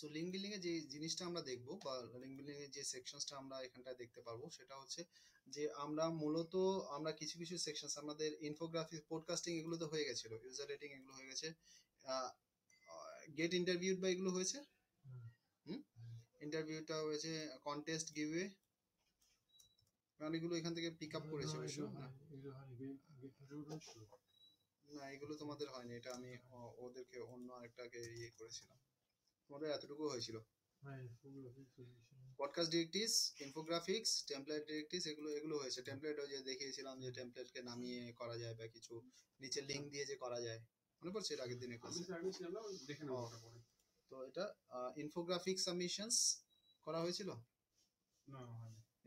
So link building এ যে জিনিসটা আমরা দেখবো বা লিঙ্ক বিল্ডিং এর যে সেকশনসটা আমরা এখানটায় দেখতে পারবো সেটা হচ্ছে যে আমরা মূলত আমরা কিছু কিছু সেকশনস আমাদের ইনফোগ্রাফিক পডকাস্টিং এগুলো তো হয়ে গেছিল, ইউজার রেটিং এগুলো হয়ে গেছে, গেট ইন্টারভিউড বা এগুলো হয়েছে, হুম, ইন্টারভিউটা হয়েছে, কন্টেস্ট গিভওয়ে মানে এগুলো এখান থেকে পিক আপ করেছে অবশ্য। না এগুলো তোমাদের হয়নি, এটা আমি ওদেরকে অন্য আরেকটাকে ইয়ে করেছিলাম, তোমাদের এতটুকু হয়েছিল। Podcast directives, infographics, template directives এগুলো এগুলো হয়েছে। টেমপ্লেট ওই যে দেখিয়েছিলাম যে টেমপ্লেটকে নামিয়ে করা যায় বা কিছু নিচে লিংক দিয়ে যে করা যায়, মনে পড়ছে এর আগের দিনে ক্লাসে? তো এটা ইনফোগ্রাফিক সাবমিশনস করা হয়েছিল না?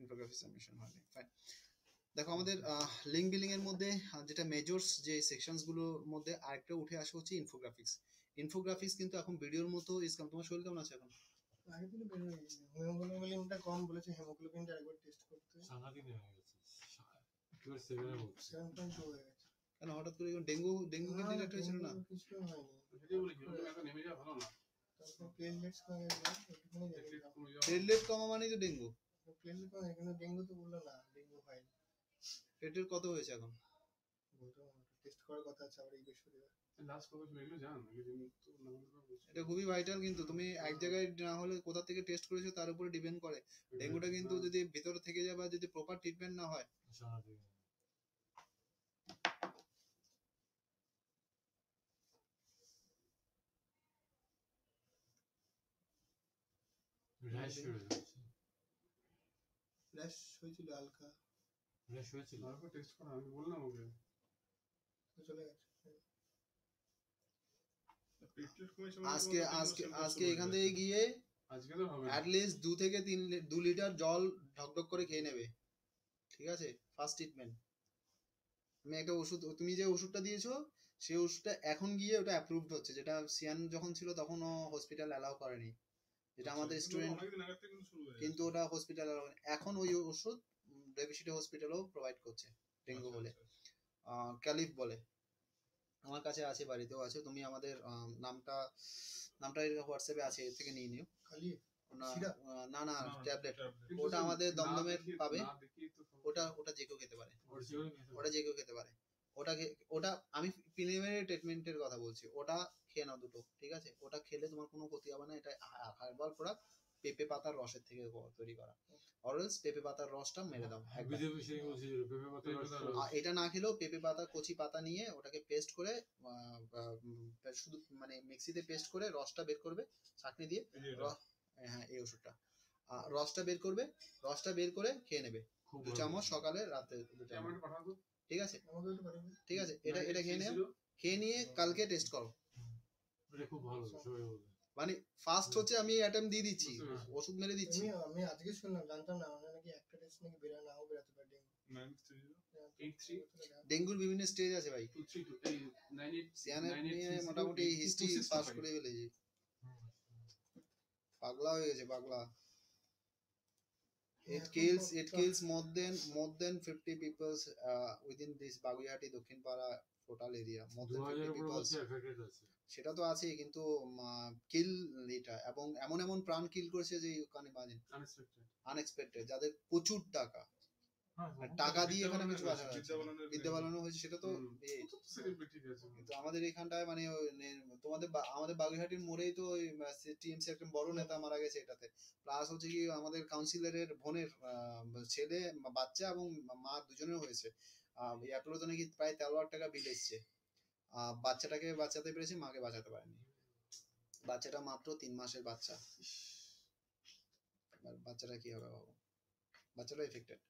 ইনফোগ্রাফিক সাবমিশন হয়নি, ফাইন। দেখো আমাদের লিঙ্ক বিল্ডিং এর মধ্যে যেটা মেজরস যে সেকশনস গুলোর মধ্যে আরেকটা উঠে আসে হচ্ছে ইনফোগ্রাফিক্স। ইনফোগ্রাফিক্স কিন্তু এখন ভিডিওর মতো ইসকাম। তোমার শরীর কেমন আছে এখন? আগে দিনে বের হয়ে গেছে, হিমোগ্লোবিনটা কম বলেছে, হিমোগ্লোবিনটা একবার টেস্ট করতে সারাদিন হয়ে গেছে, একেবারে 7.2 হয়ে গেছে। কেন হঠাৎ করে ডেঙ্গু ডেঙ্গু কি ডিটেক্ট হয়েছিল না? কিছু হয়নি, সেটাই বলি হিমোগ্লোবিন এত নেমে যাওয়া ভালো না। তারপর প্লেটলেটস কমে গেল, প্লেটলেট কমা মানে তো ডেঙ্গু। প্লেটলেট কমে এখানে ডেঙ্গু তো বললো না, ডেঙ্গু হয়নি। প্লেটলেট কত হয়েছে এখন? টেস্ট করার কথা আছে আবার এই বৃহস্পতিবার। লাস্ট কবে ছিল এগুলো জান? এটা খুবই ভাইটাল, কিন্তু তুমি এক জায়গায় না হলে কোথা থেকে টেস্ট করেছো তার উপরে ডিপেন্ড করে। ডেঙ্গুটা কিন্তু যদি ভিতরে থেকে যায় বা যদি প্রপার ট্রিটমেন্ট না হয়, র্যাশ হয়েছিল, হালকা র্যাশ হয়েছিল, তারপর টেস্ট করা আমি বললাম ওকে, চলে গেছে। আজকে আজকে আজকে এখান থেকে গিয়ে আজকে তো হবে অ্যাট লিস্ট 2 থেকে 2 লিটার জল ঢকঢক করে খেয়ে নেবে, ঠিক আছে? First treatment. আমি একটা ওষুধ, তুমি যে ওষুধটা দিয়েছো সেই ওষুধটা এখন গিয়ে ওটা অ্যাপ্রুভড হচ্ছে, যেটা সিয়ান যখন ছিল তখনও হসপিটাল অ্যালাউ করেনি, যেটা আমাদের স্টুডেন্ট, কিন্তু ওটা হসপিটাল অ্যালাউ করেনি। এখন ওই ওষুধ ডেভিসিটি হসপিটালও প্রোভাইড করছে ডেঙ্গু হলে। ক্যালিফ বলে, আমার কাছে আছে, বাড়িতেও আছে। তুমি আমাদের নামটা হোয়াটসঅ্যাপে আছে, এর থেকে নিয়ে নিও। না না ট্যাবলেট, ওটা আমাদের দমদমের পাবে, ওটা ওটা যে কেউ খেতে পারে, ওটা যে কেউ খেতে পারে। ওটা আমি প্রিলিমিনারি ট্রিটমেন্টের কথা বলছি, ওটা খেয়ে নাও দুটো, ঠিক আছে? ওটা খেলে তোমার কোনো ক্ষতি হবে না। এটা হার্বাল প্রোডাক্ট, পেঁপে পাতার রসের থেকে তৈরি করা। অরেলস পেঁপে পাতার রসটা মেরে দাও। এটা না খেলেও পেঁপে পাতা, কচি পাতা নিয়ে ওটাকে পেস্ট করে শুধু মানে মিক্সিতে পেস্ট করে রসটা বের করবে ছাঁকনি দিয়ে, হ্যাঁ এই ওষুধটা, রসটা বের করবে, রসটা বের করে খেয়ে নেবে 2 চামচ সকালে, রাতে 2 চামচ, ঠিক আছে? ঠিক আছে, এটা এটা খেয়ে নেও, খেয়ে নিয়ে কালকে টেস্ট করো। খুব ভালো মানে ফার্স্ট হচ্ছে আমি অ্যাটেম্প দিয়ে দিচ্ছি, ওষুধ মেরে দিচ্ছি। আমি আজকে শুনলাম, জানতাম না নাকি একটা টেস্ট নাকি বেরা নাও বেরাতে পারে ডেঙ্গুর বিভিন্ন স্টেজ আছে ভাই। সিয়ানের নিয়ে মোটামুটি হিস্ট্রি পাস করে ফেলেছি, পাগলা হয়ে গেছে পাগলা। It kills more than 50 people within this Baguiahati Dakhinpara total area. More than 50 people সেটা তো আছেই, কিন্তু কিল এটা এবং এমন এমন প্রাণ কিল করেছে যে কানে বাজে, আনএক্সপেক্টেড, যাদের প্রচুর টাকা, টাকা দিয়ে এখানে কিছু আসা যাচ্ছে, বিদ্যা বানানো হয়েছে, সেটা তো কিন্তু আমাদের এখানটায় মানে তোমাদের আমাদের বাগুইহাটির মোড়েই তো ওই টিএমসি একটা বড় নেতা মারা গেছে এটাতে। প্লাস হচ্ছে কি আমাদের কাউন্সিলরের বোনের ছেলে, বাচ্চা এবং মা দুজনের হয়েছে। এগুলো তো নাকি প্রায় 13 লাখ টাকা বিল এসছে। বাচ্চাটাকে বাঁচাতে পেরেছে, মাকে বাঁচাতে পারেনি। বাচ্চাটা মাত্র 3 মাসের বাচ্চা। বাচ্চাটা কি হবে বাবু? বাচ্চাটা এফেক্টেড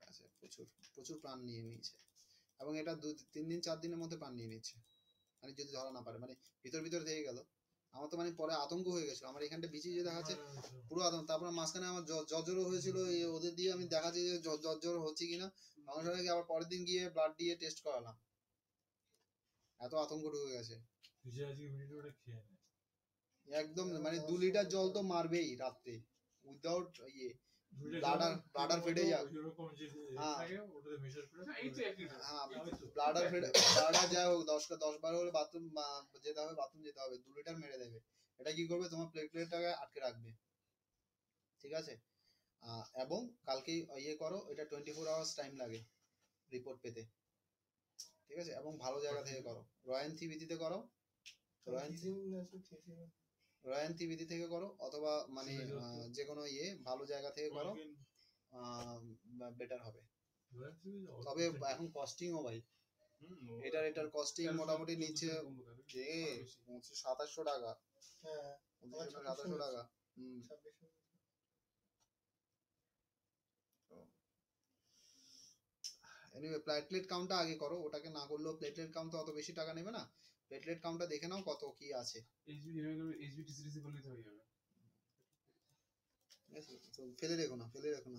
আছে, প্রচুর প্রচুর প্রাণ নিয়ে নিয়েছে, এবং এটা 3 দিন 4 দিনের মধ্যে প্রাণ নিয়ে নিচ্ছে, মানে যদি ধরা না পারে, মানে ভিতর থেকে গেল। আমার তো মানে পরে আতঙ্ক হয়ে গেছিল, আমার এখানটা বিচি যে দেখাচ্ছে পুরো আতঙ্ক। তারপর মাঝখানে আমার জ্বর হয়েছিল, ওদের দিয়ে আমি দেখাচ্ছি যে জ্বর হচ্ছে কিনা, আমার সঙ্গে আবার পরের দিন গিয়ে ব্লাড দিয়ে টেস্ট করালাম, এত আতঙ্ক ঢুকে গেছে একদম। মানে 2 লিটার জল তো মারবেই রাত্রে, উইদাউট ইয়ে ব্লাডার ফেটে যাক, হ্যাঁ ব্লাডার যা হোক 10-12 হলে বাথরুম যেতে হবে, বাথরুম যেতে হবে, 2 লিটার মেরে দেবে। এটা কি করবে, তোমার প্লেটলেটটাকে আটকে রাখবে, ঠিক আছে। এবং কালকে ইয়ে করো, এটা 24 আওয়ার্স টাইম লাগে রিপোর্ট পেতে, ঠিক আছে। এবং ভালো জায়গা থেকে করো, রয়্যান থিবিতে করো, রয়্যান থিবিতি থেকে করো, অথবা মানে যে কোনো ভালো জায়গা থেকে করো, বেটার হবে। তবে এখন কস্টিংও ভাই, এটার কস্টিং মোটামুটি নিচে 2700 টাকা, 2700 টাকা। এনিওয়ে প্লেটলেট কাউন্টটা আগে করো, ওটাকে না করলেও প্লেটলেট কাউন্ট তো অত বেশি টাকা নেবে না, প্লেটলেট কাউন্টটা দেখে নাও কত কি আছে। তো ফেলে রেখো না,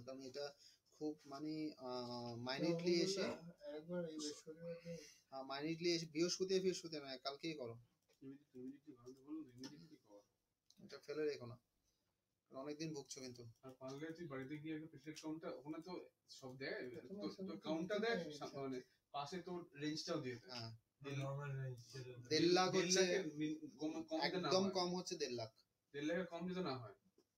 কারণ এটা খুব মানে মাইনিটলি এসে বৃহস্পতি নয়, কালকেই করো, এটা ফেলে রেখো না, অনেকদিন ভুগছো কিন্তু। আর পারলে তুই বাড়িতে গিয়ে একটা প্লেটলেট কাউন্টটা, ওখানে তো সব দেয়, তো কাউন্টটা দেয়, মানে পাশে তোর রেঞ্জটাও দিয়ে দেয়। হ্যাঁ, নরমাল রেঞ্জ 1.5 লাখ হচ্ছে একদম কম, হচ্ছে 1.5 লাখ, 1.5 লাখের কম যদি না হয়, ঠিক আছে।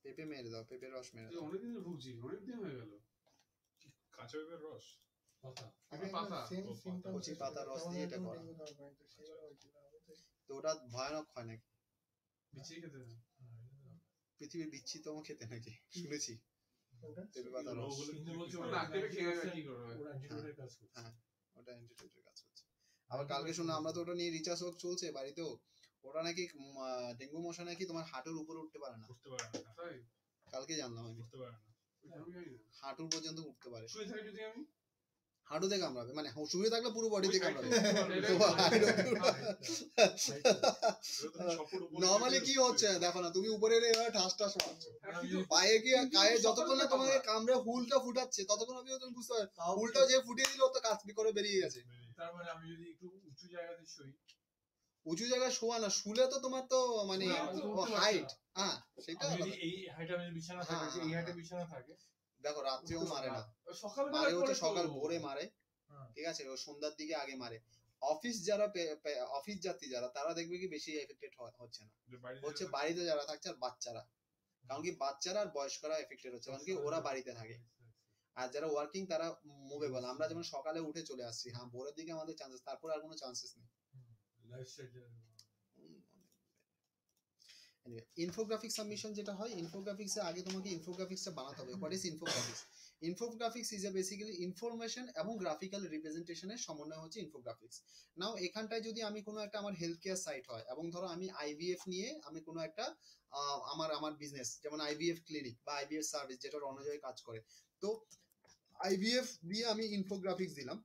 পেঁপে মেরে দাও, পেঁপের রস মেরে দাও। অনেকদিন ভুগছি, অনেকদিন হয়ে গেল। কাঁচা পেঁপের রস, কচি পাতা রস দিয়ে এটা করা, তো ওটা ভয়ানক হয় নাকি? বিচি খেতে, পৃথিবীর বিচ্ছি তো খেতে নাকি শুনেছি। পেঁপে পাতা রস, হ্যাঁ ওটা অ্যান্টিডোটের কাজ হচ্ছে। আবার কালকে শুনো, আমরা তো ওটা নিয়ে রিচার্জ ওয়ার্ক চলছে বাড়িতেও, ওটা নাকি ডেঙ্গু মশা নাকি তোমার হাঁটুর উপরে উঠতে পারে না, কালকে জানলাম আমি, হাঁটুর পর্যন্ত উঠতে পারে। হাঁটুতে কামড়াবে, মানে শুয়ে থাকলে পুরো বডিতে কামড়াবে। নরমালি কি হচ্ছে দেখো না, তুমি উপরে ঠাস ঠাস মারছো, পায়ে গিয়ে গায়ে যতক্ষণ না তোমাকে কামড়ে হুলটা ফুটাচ্ছে, ততক্ষণ অবধি তুমি বুঝতে পারবে হুলটা যে ফুটিয়ে দিল তো কাজ করে বেরিয়ে গেছে। তার মানে আমি যদি একটু উঁচু জায়গাতে শুই, উঁচু জায়গায় শোয়া না, শুলে তো তোমার তো মানে হাইট, হ্যাঁ সেটা এই হাইট, আমি বিছানা থাকে, এই হাইটে বিছানা থাকে, দেখো রাত্রেও মারে না, মারে হচ্ছে সকাল ভোরে মারে, ঠিক আছে, ও সন্ধ্যার দিকে আগে মারে। অফিস যাত্রী যারা, তারা দেখবে কি বেশি এফেক্টেড হচ্ছে না, হচ্ছে বাড়িতে যারা থাকছে আর বাচ্চারা, কারণ কি বাচ্চারা আর বয়স্করা এফেক্টেড হচ্ছে, কারণ কি ওরা বাড়িতে থাকে, আর যারা ওয়ার্কিং তারা মুভেবল। আমরা যেমন সকালে উঠে চলে আসছি, হ্যাঁ ভোরের দিকে আমাদের চান্সেস, তারপর আর কোনো চান্সেস নেই। ইনফোগ্রাফিক সাবমিশন যেটা হয়, ইনফোগ্রাফিক্সে আগে তোমাকে ইনফোগ্রাফিক্সটা বানাতে হবে। What is infographics? Infographics is basically information এবং গ্রাফিক্যাল রিপ্রেজেন্টেশনের সমন্বয় হচ্ছে ইনফোগ্রাফিক্স। নাও এখানটায় যদি আমি কোনো একটা আমার হেলথ কেয়ার সাইট হয়, এবং ধরো আমি আইভিএফ নিয়ে আমি কোনো একটা আমার বিজনেস, যেমন আইভিএফ ক্লিনিক বা আইভিএফ সার্ভিস, যেটা অনুযায়ী কাজ করে, তো আইভিএফ দিয়ে আমি ইনফোগ্রাফিক্স দিলাম,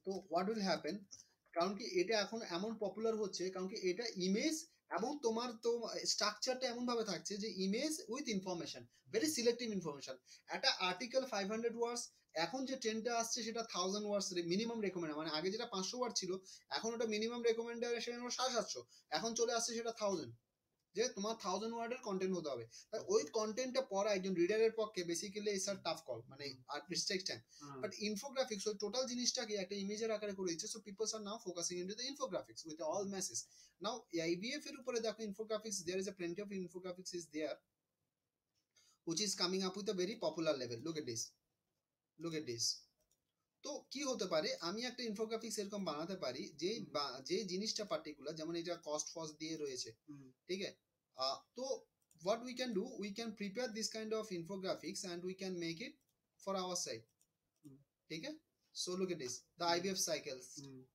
তো হোয়াট উইল হ্যাপেন, কারণ কি এটা এখন এমন পপুলার হচ্ছে, কারণ কি এটা ইমেজ এবং তোমার তো স্ট্রাকচারটা এমন ভাবে থাকছে যে image with information, very selective information. একটা আর্টিকেল 500 ওয়ার্ডস, এখন যে ট্রেন্ডটা আসছে সেটা 1000 ওয়ার্ডস মিনিমাম রেকমেন্ড, মানে আগে যেটা 500 ওয়ার্ড ছিল, এখন ওটা মিনিমাম রেকমেন্ডেশন 750, এখন চলে আসছে সেটা 1000, যে তোমার 1000 ওয়ার্ডের কন্টেন্ট হতে হবে। ওই কন্টেন্টটা পড়া একজন রিডারের পক্ষে basically it's a tough call, মানে আর টেক্স টাইম। বাট ইনফোগ্রাফিক্স ওই টোটাল জিনিসটাকে একটা ইমেজের আকারে করে দিচ্ছে, so peoples are now focusing into the infographics with all message. Now IVF এর উপরে দেখো infographics, there is a plenty of infographics is there which is coming up with a very popular level. Look at this. তো কি হতে পারে, আমি একটা infographics এরকম বানাতে পারি যে জিনিসটা পার্টিকুলার, যেমন এটা কস্ট ফস্ট দিয়ে রয়েছে, ঠিক আছে। তো what we can do, we can prepare this kind of infographics and we can make it for our site, ঠিক আছে। so look at this, the IVF cycles,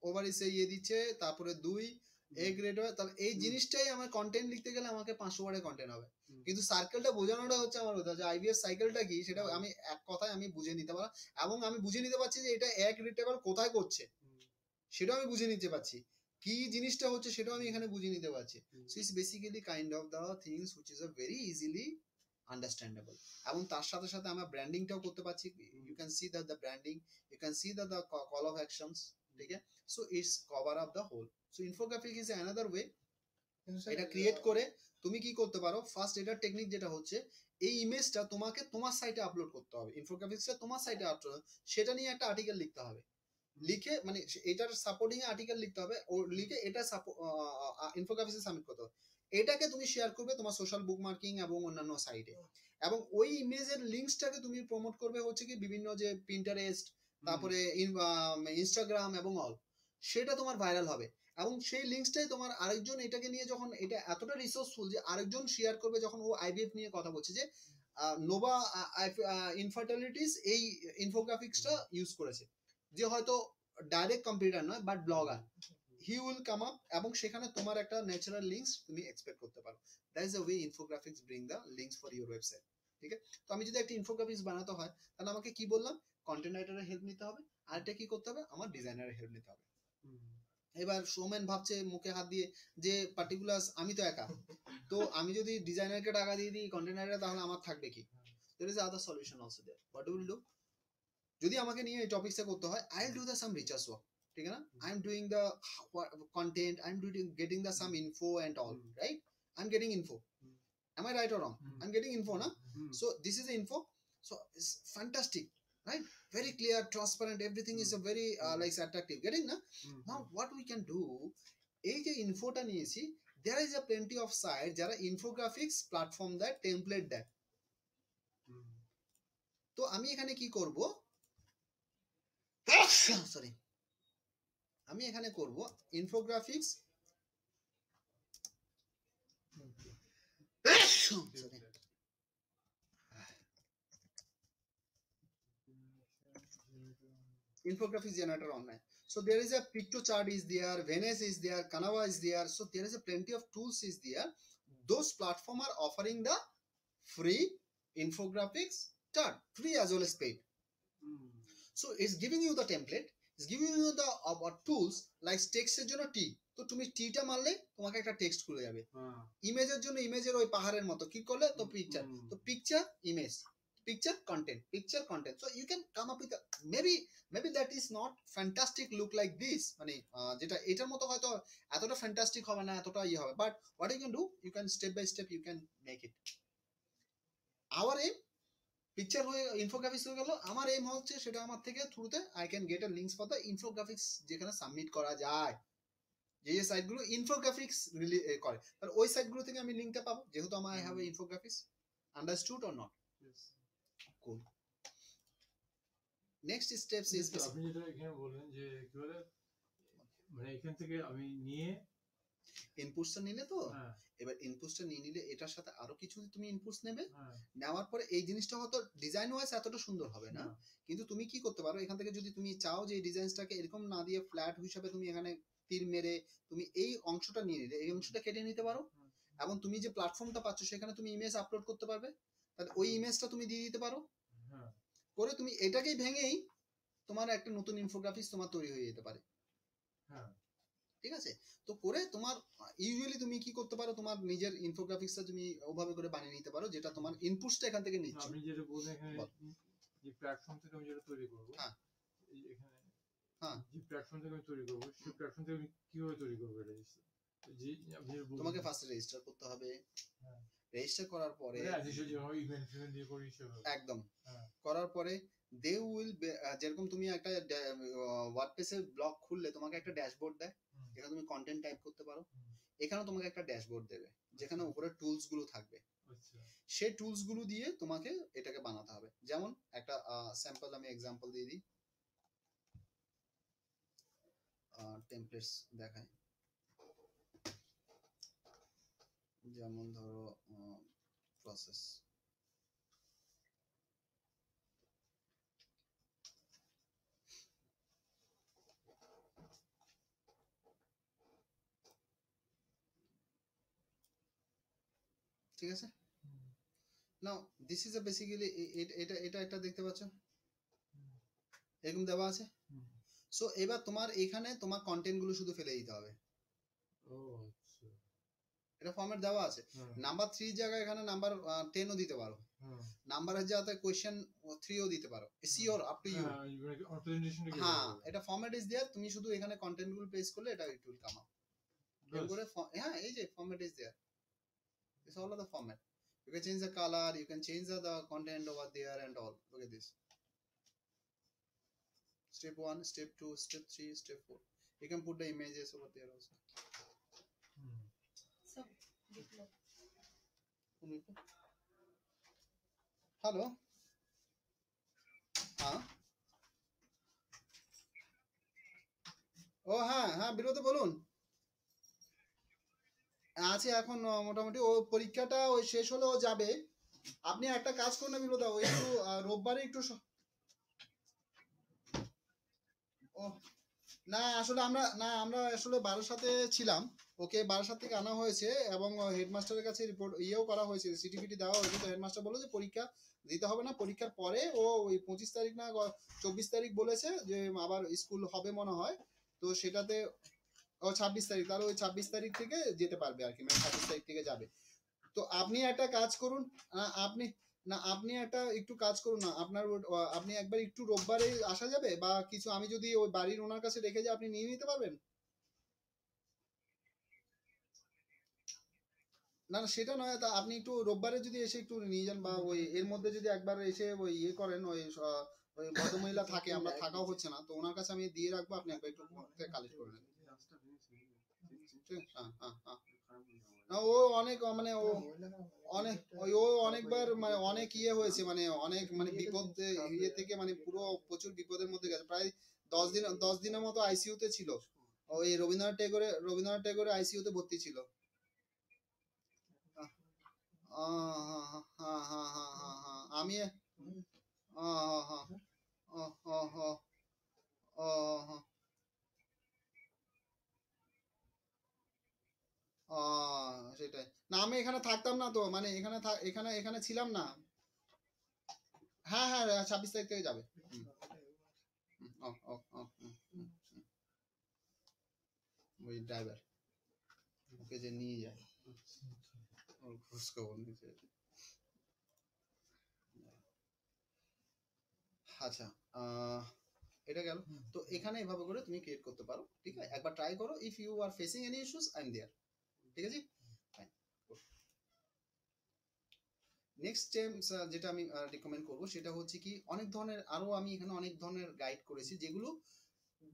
ovaries এ দিচ্ছে, তারপরে 2 এ গ্রেড হয়, তাহলে এই জিনিসটাই আমার কন্টেন্ট লিখতে গেলে আমাকে 500 ওয়ার্ডের কন্টেন্ট হবে, কিন্তু সার্কেলটা বোঝানোটা হচ্ছে আমার কথা, যে আইভিএফ সাইকেলটা কি সেটা আমি এক কথায় আমি বুঝে নিতে পারবো, এবং আমি বুঝে নিতে পারছি যে এটা এক রিটেবল কোথায় করছে সেটাও আমি বুঝে নিতে পারছি, কি জিনিসটা হচ্ছে সেটাও আমি এখানে বুঝে নিতে পারছি। So it's basically kind of the things which is a very easily understandable, এবং তার সাথে সাথে আমরা ব্র্যান্ডিংটাও করতে পারছি। You can see that the branding, you can see that the call of actions, ঠিক আছে? So it's cover up the whole. So infographic is another way. এটা ক্রিয়েট করে তুমি কি করতে পারো, ফার্স্ট এটার টেকনিক যেটা হচ্ছে এই ইমেজটা তোমাকে তোমার সাইটে আপলোড করতে হবে, ইনফোগ্রাফিক্সটা তোমার সাইটে আপলোড, সেটা নিয়ে একটা আর্টিকেল লিখতে হবে, লিখে মানে এটার সাপোর্টিং এ আর্টিকেল লিখতে হবে, ও লিখে এটা ইনফোগ্রাফিক্সে সাবমিট করতে হবে। এটাকে তুমি শেয়ার করবে তোমার সোশ্যাল বুকমার্কিং এবং অন্যান্য সাইটে, এবং ওই ইমেজের লিঙ্কসটাকে তুমি প্রমোট করবে হচ্ছে কি বিভিন্ন যে পিন্টারেস্ট, তারপরে ইনস্টাগ্রাম এবং অল, সেটা তোমার ভাইরাল হবে। এবং সেই লিঙ্কসটাই তোমার আরেকজন এটাকে নিয়ে যখন এটা এতটা রিসোর্সফুল যে আরেকজন শেয়ার করবে, যখন ও আইভিএফ নিয়ে কথা বলছে যে নোভা ইনফার্টিলিটিস এই ইনফোগ্রাফিক্সটা ইউজ করেছে, যে হয়তো ডাইরেক্ট কম্পিউটার নয় but blogger, he will come up, এবং সেখানে তোমার একটা ন্যাচারাল লিঙ্কস তুমি এক্সপেক্ট করতে পারো। That is the way infographics bring the links for your website. ঠিক আছে? তো আমি যদি একটা ইনফোগ্রাফিক্স বানাতে হয়, তাহলে আমাকে কি বললাম, কন্টেন্ট রাইটারের হেল্প নিতে হবে, আর এটা কি করতে হবে, আমার ডিজাইনারের হেল্প নিতে হবে। এবার সোমেন ভাবছে মুখে হাত দিয়ে যে পার্টিকুলার আমি তো একা, তো আমি যদি ডিজাইনারকে টাকা দিয়ে দিই কন্টেন্ট রাইটার, তাহলে আমার থাকবে কি? there is other solution also there. What do we do? যদি আমাকে নিয়ে এই টপিকসটা করতে হয়, I'll do the some research work, ঠিক আছে না? I'm doing the content, I'm doing getting the some info and all, right? I'm getting info. Am I right or wrong? I'm getting info, na? So this is the info. So it's fantastic, right? Very clear, transparent, everything is a very like attractive. Getting na? Now what we can do, এই যে ইনফোটা নিয়েছি, there is a plenty of sites যারা infographics platform দেয়, template দেয়। তো আমি এখানে কি করব, সরি, আমি এখানে করব infographics infographics generator online. So there is a PictoChart is there, Venice is there, Canva is there. So there is a plenty of tools is there. Those platforms are offering the free infographics chart, free as well as paid. So it's giving you the template, it's giving you the tools like text এর জন্য T, তো তুমি টিটা মারলে তোমাকে একটা text খুলে যাবে, ইমেজের জন্য ইমেজের ওই পাহাড়ের মতো কি করলে তো পিকচার, তো picture image, picture content, so you can come up with a, maybe that is not fantastic look like this, মানে যেটা এটার মতো হয়তো এতটা ফ্যান্টাস্টিক হবে না, এতটা ইয়ে হবে, but what you can do, you can step by step you can make it. our aim picture হয়ে ইনফোগ্রাফিক্স হয়ে গেল, আমার এম হচ্ছে সেটা আমার থেকে থ্রুতে I can get a links for the infographics, যেখানে সাবমিট করা যায়, যে সাইটগুলো ইনফোগ্রাফিক্স করে, তাহলে ওই সাইটগুলো থেকে আমি লিঙ্কটা পাবো, যেহেতু আমার I have a infographics. Understood or not? Cool. Next steps is, আপনি যেটা এখানে বললেন যে কি বলে, মানে এখান থেকে আমি নিয়ে ইনপুটসটা নিলে, তো এবার ইনপুটসটা নিয়ে নিলে এটার সাথে আরো কিছু তুমি ইনপুটস নেবে, নেওয়ার পরে এই জিনিসটা হয়তো ডিজাইন ওয়াইজ এতটা সুন্দর হবে না, কিন্তু তুমি কি করতে পারো, এখান থেকে যদি তুমি চাও যে এই ডিজাইনটাকে এরকম না দিয়ে ফ্ল্যাট হিসাবে তুমি এখানে তীর মেরে তুমি এই অংশটা নিয়ে নিলে, এই অংশটা কেটে নিতে পারো, এবং তুমি যে প্ল্যাটফর্মটা পাচ্ছ সেখানে তুমি ইমেজ আপলোড করতে পারবে, তাহলে ওই ইমেজটা তুমি দিয়ে দিতে পারো, করে তুমি এটাকেই ভেঙেই তোমার একটা নতুন ইনফোগ্রাফিক্স তোমার তৈরি হয়ে যেতে পারে। ঠিক আছে? তো করে তোমার ইউজুয়ালি তুমি কি করতে পারো, তোমার নিজের ইনফোগ্রাফিক্সটা তুমি ওভাবে করে বানিয়ে নিতে পারো, যেটা তোমার ইনপুটসটা এখান থেকে নিচ্ছ। আমি যেটা বলছি এখানে যে প্ল্যাটফর্ম থেকে আমি যেটা তৈরি করব, এখানে যে প্ল্যাটফর্ম থেকে আমি তৈরি করব, সেই প্ল্যাটফর্ম থেকে আমি কিভাবে তৈরি করব, এটা যে আপনি তোমাকে ফার্স্টে রেজিস্টার করতে হবে। রেজিস্টার করার পরে একদম করার পরে দে উইল, যেরকম তুমি একটা ওয়ার্ডপ্রেসের ব্লগ খুললে তোমাকে একটা ড্যাশবোর্ড দেয়, এখানে তুমি কন্টেন্ট টাইপ করতে পারো, এখানে তোমাকে একটা ড্যাশবোর্ড দেবে যেখানে উপরে টুলস গুলো থাকবে, সেই টুলস গুলো দিয়ে তোমাকে এটাকে বানাতে হবে। যেমন একটা স্যাম্পল আমি এক্সাম্পল দিয়ে দিই, টেমপ্লেটস দেখাই, যেমন ধরো প্রসেস, ঠিক আছে? নাও দিস ইজ আ বেসিক্যালি এটা একটা দেখতে পাচ্ছ এরকম দেওয়া আছে। সো এবার তোমার এখানে তোমার কন্টেন্ট গুলো শুধু ফেলে দিতে হবে। এটা ফরম্যাট দেওয়া আছে। নাম্বার 3 জায়গায় এখানে নাম্বার 10 ও দিতে পারো, নাম্বারের জায়গাতে কোশ্চেন 3 ও দিতে পারো, সিওর আপ টু ইউ। হ্যাঁ, এটা ফরম্যাট ইজ देयर, তুমি শুধু এখানে কন্টেন্ট গুলো পেস্ট করলে এটা ইট উইল কাম আপ। করে হ্যাঁ, এই যে format is there, it's all of the format. You can change the color, you can change the content over there and all. Look at this. Step 1, step 2, step 3, step 4. You can put the images over there also. So, hello. হ্যাঁ, ও হ্যাঁ হ্যাঁ, বিরত বলুন। আছে এখন মোটামুটি, ও পরীক্ষাটা ওই শেষ হলে ও যাবে। আপনি একটা কাজ করুন না বিরোধা, ওই একটু রোববারে একটু ও না আসলে আমরা আসলে বারাসাতে ছিলাম, ওকে বারাসাত থেকে আনা হয়েছে এবং হেডমাস্টারের কাছে রিপোর্ট ইয়েও করা হয়েছে, সিটিপিটি দেওয়া হয়েছে। তো হেডমাস্টার বলল যে পরীক্ষা দিতে হবে না, পরীক্ষার পরে ও ওই 25 তারিখ না 24 তারিখ বলেছে যে আবার স্কুল হবে মনে হয়, তো সেটাতে ও 26 তারিখ, তাহলে ওই 26 তারিখ থেকে যেতে পারবে আর কি, মানে 26 তারিখ থেকে যাবে। তো আপনি একটা কাজ করুন, আপনি একটা একটু কাজ করুন না, আপনি একবার একটু রোববারে আসা যাবে বা কিছু, আমি যদি ওই বাড়ির ওনার কাছে রেখে যাই আপনি নিয়ে নিতে পারবেন? না না সেটা নয়, তা আপনি একটু রোববারে যদি এসে একটু নিয়ে যান, বা ওই এর মধ্যে যদি একবার এসে ওই ইয়ে করেন, ওই ভদ্রমহিলা থাকে, আমরা থাকাও হচ্ছে না, তো ওনার কাছে আমি দিয়ে রাখবো, আপনি একবার একটু কালেক্ট করে নেবেন। হ্যাঁ হ্যাঁ হ্যাঁ, না ও অনেক মানে ও অনেকবার মানে অনেক ইয়ে হয়েছে, মানে অনেক মানে বিপদ ইয়ে থেকে মানে পুরো প্রচুর বিপদের মধ্যে গেছে, প্রায় 10 দিনের মতো আইসিইউ তে ছিল। ওই রবীন্দ্রনাথ টেগোরে আইসিইউ তে ভর্তি ছিল। আমি সেটাই না, আমি এখানে থাকতাম না তো, মানে এখানে এখানে এখানে ছিলাম না। হ্যাঁ হ্যাঁ 26 তারিখ থেকে যাবে। ওই ড্রাইভার ওকে যে নিয়ে যায়, ওর খোঁজ খবর নিতে। আচ্ছা, এটা গেল। তো এখানে এভাবে করে তুমি ক্রিয়েট করতে পারো, ঠিক আছে? একবার ট্রাই করো, if you are facing any issues I am there, ঠিক আছে? নেক্সট স্টেপস যেটা আমি রিকমেন্ড করব সেটা হচ্ছে কি, অনেক ধরনের আরো আমি এখানে অনেক ধরনের গাইড করেছি, যেগুলো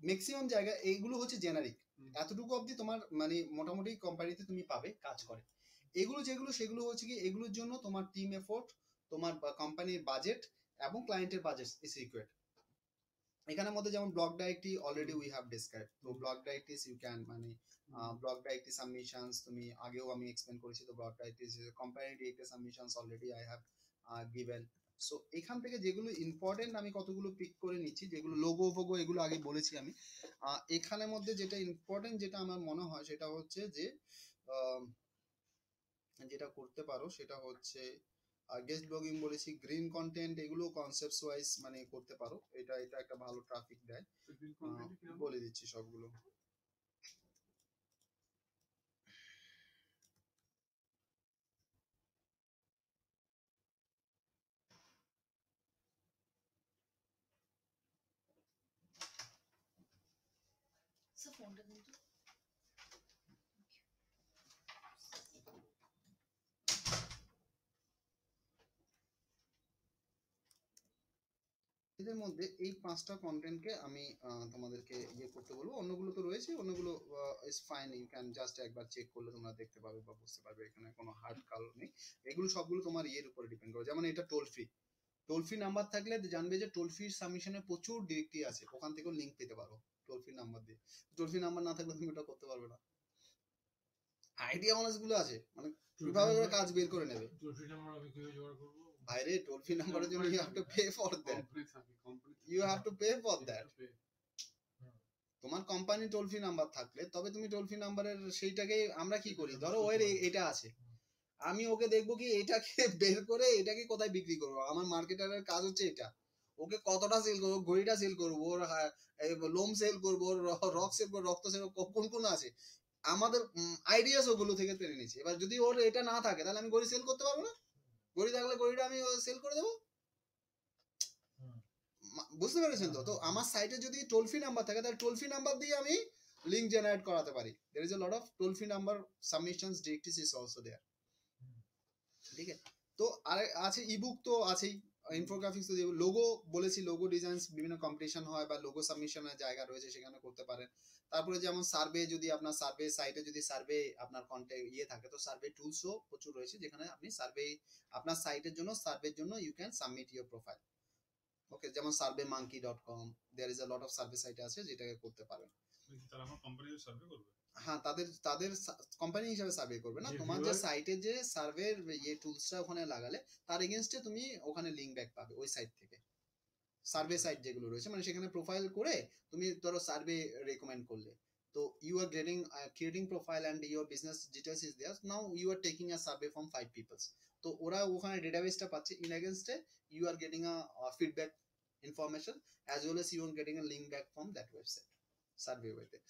ম্যাক্সিমাম জায়গায় এইগুলো হচ্ছে জেনারিক, এতটুকু অবধি তোমার মানে মোটামুটি কোম্পানিতে তুমি পাবে কাজ করে। এগুলো যেগুলো সেগুলো হচ্ছে কি, এগুলোর জন্য তোমার টিম এফোর্ট, তোমার কোম্পানির বাজেট এবং ক্লায়েন্টের বাজেট ইজ রিকোয়ার্ড। এখানের মধ্যে যেমন block directory already we have describe, তো ব্লক ডাইরেক্টরিজ ইউ ক্যান মানে ব্লক ডাইরেক্টরি সাবমিশনস তুমি আগেও আমি এক্সপ্লেন করেছি, তো block ডাইরেক্টরিজ company directory submissions already I have given. So এখান থেকে যেগুলো ইম্পর্টেন্ট আমি কতগুলো পিক করে নিচ্ছি, যেগুলো লোগো ফোগো এগুলো আগে বলেছি আমি। এখানের মধ্যে যেটা ইম্পর্টেন্ট যেটা আমার মনে হয় সেটা হচ্ছে যে যেটা করতে পারো সেটা হচ্ছে গেস্ট ব্লগিং বলেছি, গ্রিন কন্টেন্ট, এগুলো কনসেপ্টস ওয়াইজ মানে করতে পারো, এটা একটা ভালো ট্রাফিক দেয়। বলে দিচ্ছি সবগুলো। এদের মধ্যে এই 5টা কন্টেন্টকে আমি তোমাদেরকে ইয়ে করতে বলবো, অন্যগুলো তো রয়েছে, অন্যগুলো is fine, you can just একবার চেক করলে তোমরা দেখতে পাবে বা বুঝতে পারবে, এখানে কোনো হার্ড কাল নেই। এগুলো সবগুলো তোমার ইয়ের উপরে ডিপেন্ড করে, যেমন এটা টোল ফ্রি নাম্বার থাকলে জানবে যে টোল ফ্রি সাবমিশনে প্রচুর ডিরেক্টরি আছে, ওখান থেকেও লিঙ্ক পেতে পারো টোল ফ্রি নাম্বার দিয়ে। টোল ফ্রি নাম্বার না থাকলে তুমি এটা করতে পারবে না। আইডিয়া মানুষগুলো আছে, মানে কিভাবে কাজ বের করে নেবে। টোল ফ্রি নাম্বার আমি কিভাবে জোগাড় করব? ভাইরে টোল ফ্রি নাম্বারের জন্য you have to pay for that, you have to pay for that. তোমার কোম্পানি টোল ফ্রি নাম্বার থাকলে তবে তুমি টোল ফ্রি নাম্বারের সেইটাকে আমরা কি করি, ধরো ওর এটা আছে, আমি ওকে দেখবো কি এটাকে বের করে এটাকে কোথায় বিক্রি করবো, আমার মার্কেটারের কাজ হচ্ছে এটা, ওকে কতটা সেল করবো, ঘড়িটা সেল করবো, ওর লোম সেল করবো, রক সেল করবো, রক্ত সেল কোন কোন আছে, আমাদের আইডিয়াস ওগুলো থেকে পেরে নিচ্ছি। এবার যদি ওর এটা না থাকে তাহলে আমি গড়ি সেল করতে পারবো না। গড়ি থাকলে গড়িটা আমি সেল করে দেবো। বুঝতে পেরেছেন তো? তো আমার সাইটে যদি টোল ফ্রি নাম্বার থাকে তাহলে টোল ফ্রি নাম্বার দিয়ে আমি লিঙ্ক জেনারেট করাতে পারি। There is a lot of toll free number submissions directories is also there. ঠিক আছে, তো আর আছে ইবুক তো আছেই, ইনফোগ্রাফিক্স তো, লোগো বলেছি, লোগো ডিজাইনস বিভিন্ন কম্পিটিশন হয় বা লোগো সাবমিশনের জায়গা রয়েছে, সেখানে করতে পারেন। তারপরে যেমন সার্ভে, যদি আপনার সার্ভে সাইটে যদি সার্ভে আপনার কন্টেন্ট ইয়ে থাকে তো সার্ভে টুলসও প্রচুর রয়েছে, যেখানে আপনি সার্ভে আপনার সাইটের জন্য সার্ভের জন্য you can submit your profile. Okay, যেমন surveymonkey.com, there is a lot of survey site আছে যেটাকে করতে পারেন। তারা আমার কোম্পানির সার্ভে করবে? হ্যাঁ, তাদের কোম্পানি হিসাবে সার্ভে করবে না, তোমার যে সাইটে যে সার্ভের ইয়ে টুলসটা ওখানে লাগালে তার এগেইনস্টে তুমি ওখানে লিংক ব্যাক পাবে ওই সাইট থেকে। সার্ভে সাইট যেগুলো রয়েছে মানে সেখানে প্রোফাইল করে তুমি ধরো সার্ভে রেকমেন্ড করলে, তো you are getting creating profile and your business details is there, now you are taking a survey from 5 peoples. তো ওরা ওখানে ডেটাবেসটা পাচ্ছে, ইন এগেইনস্টে you are getting a feedback information as well as you are getting a link back from that website survey with it.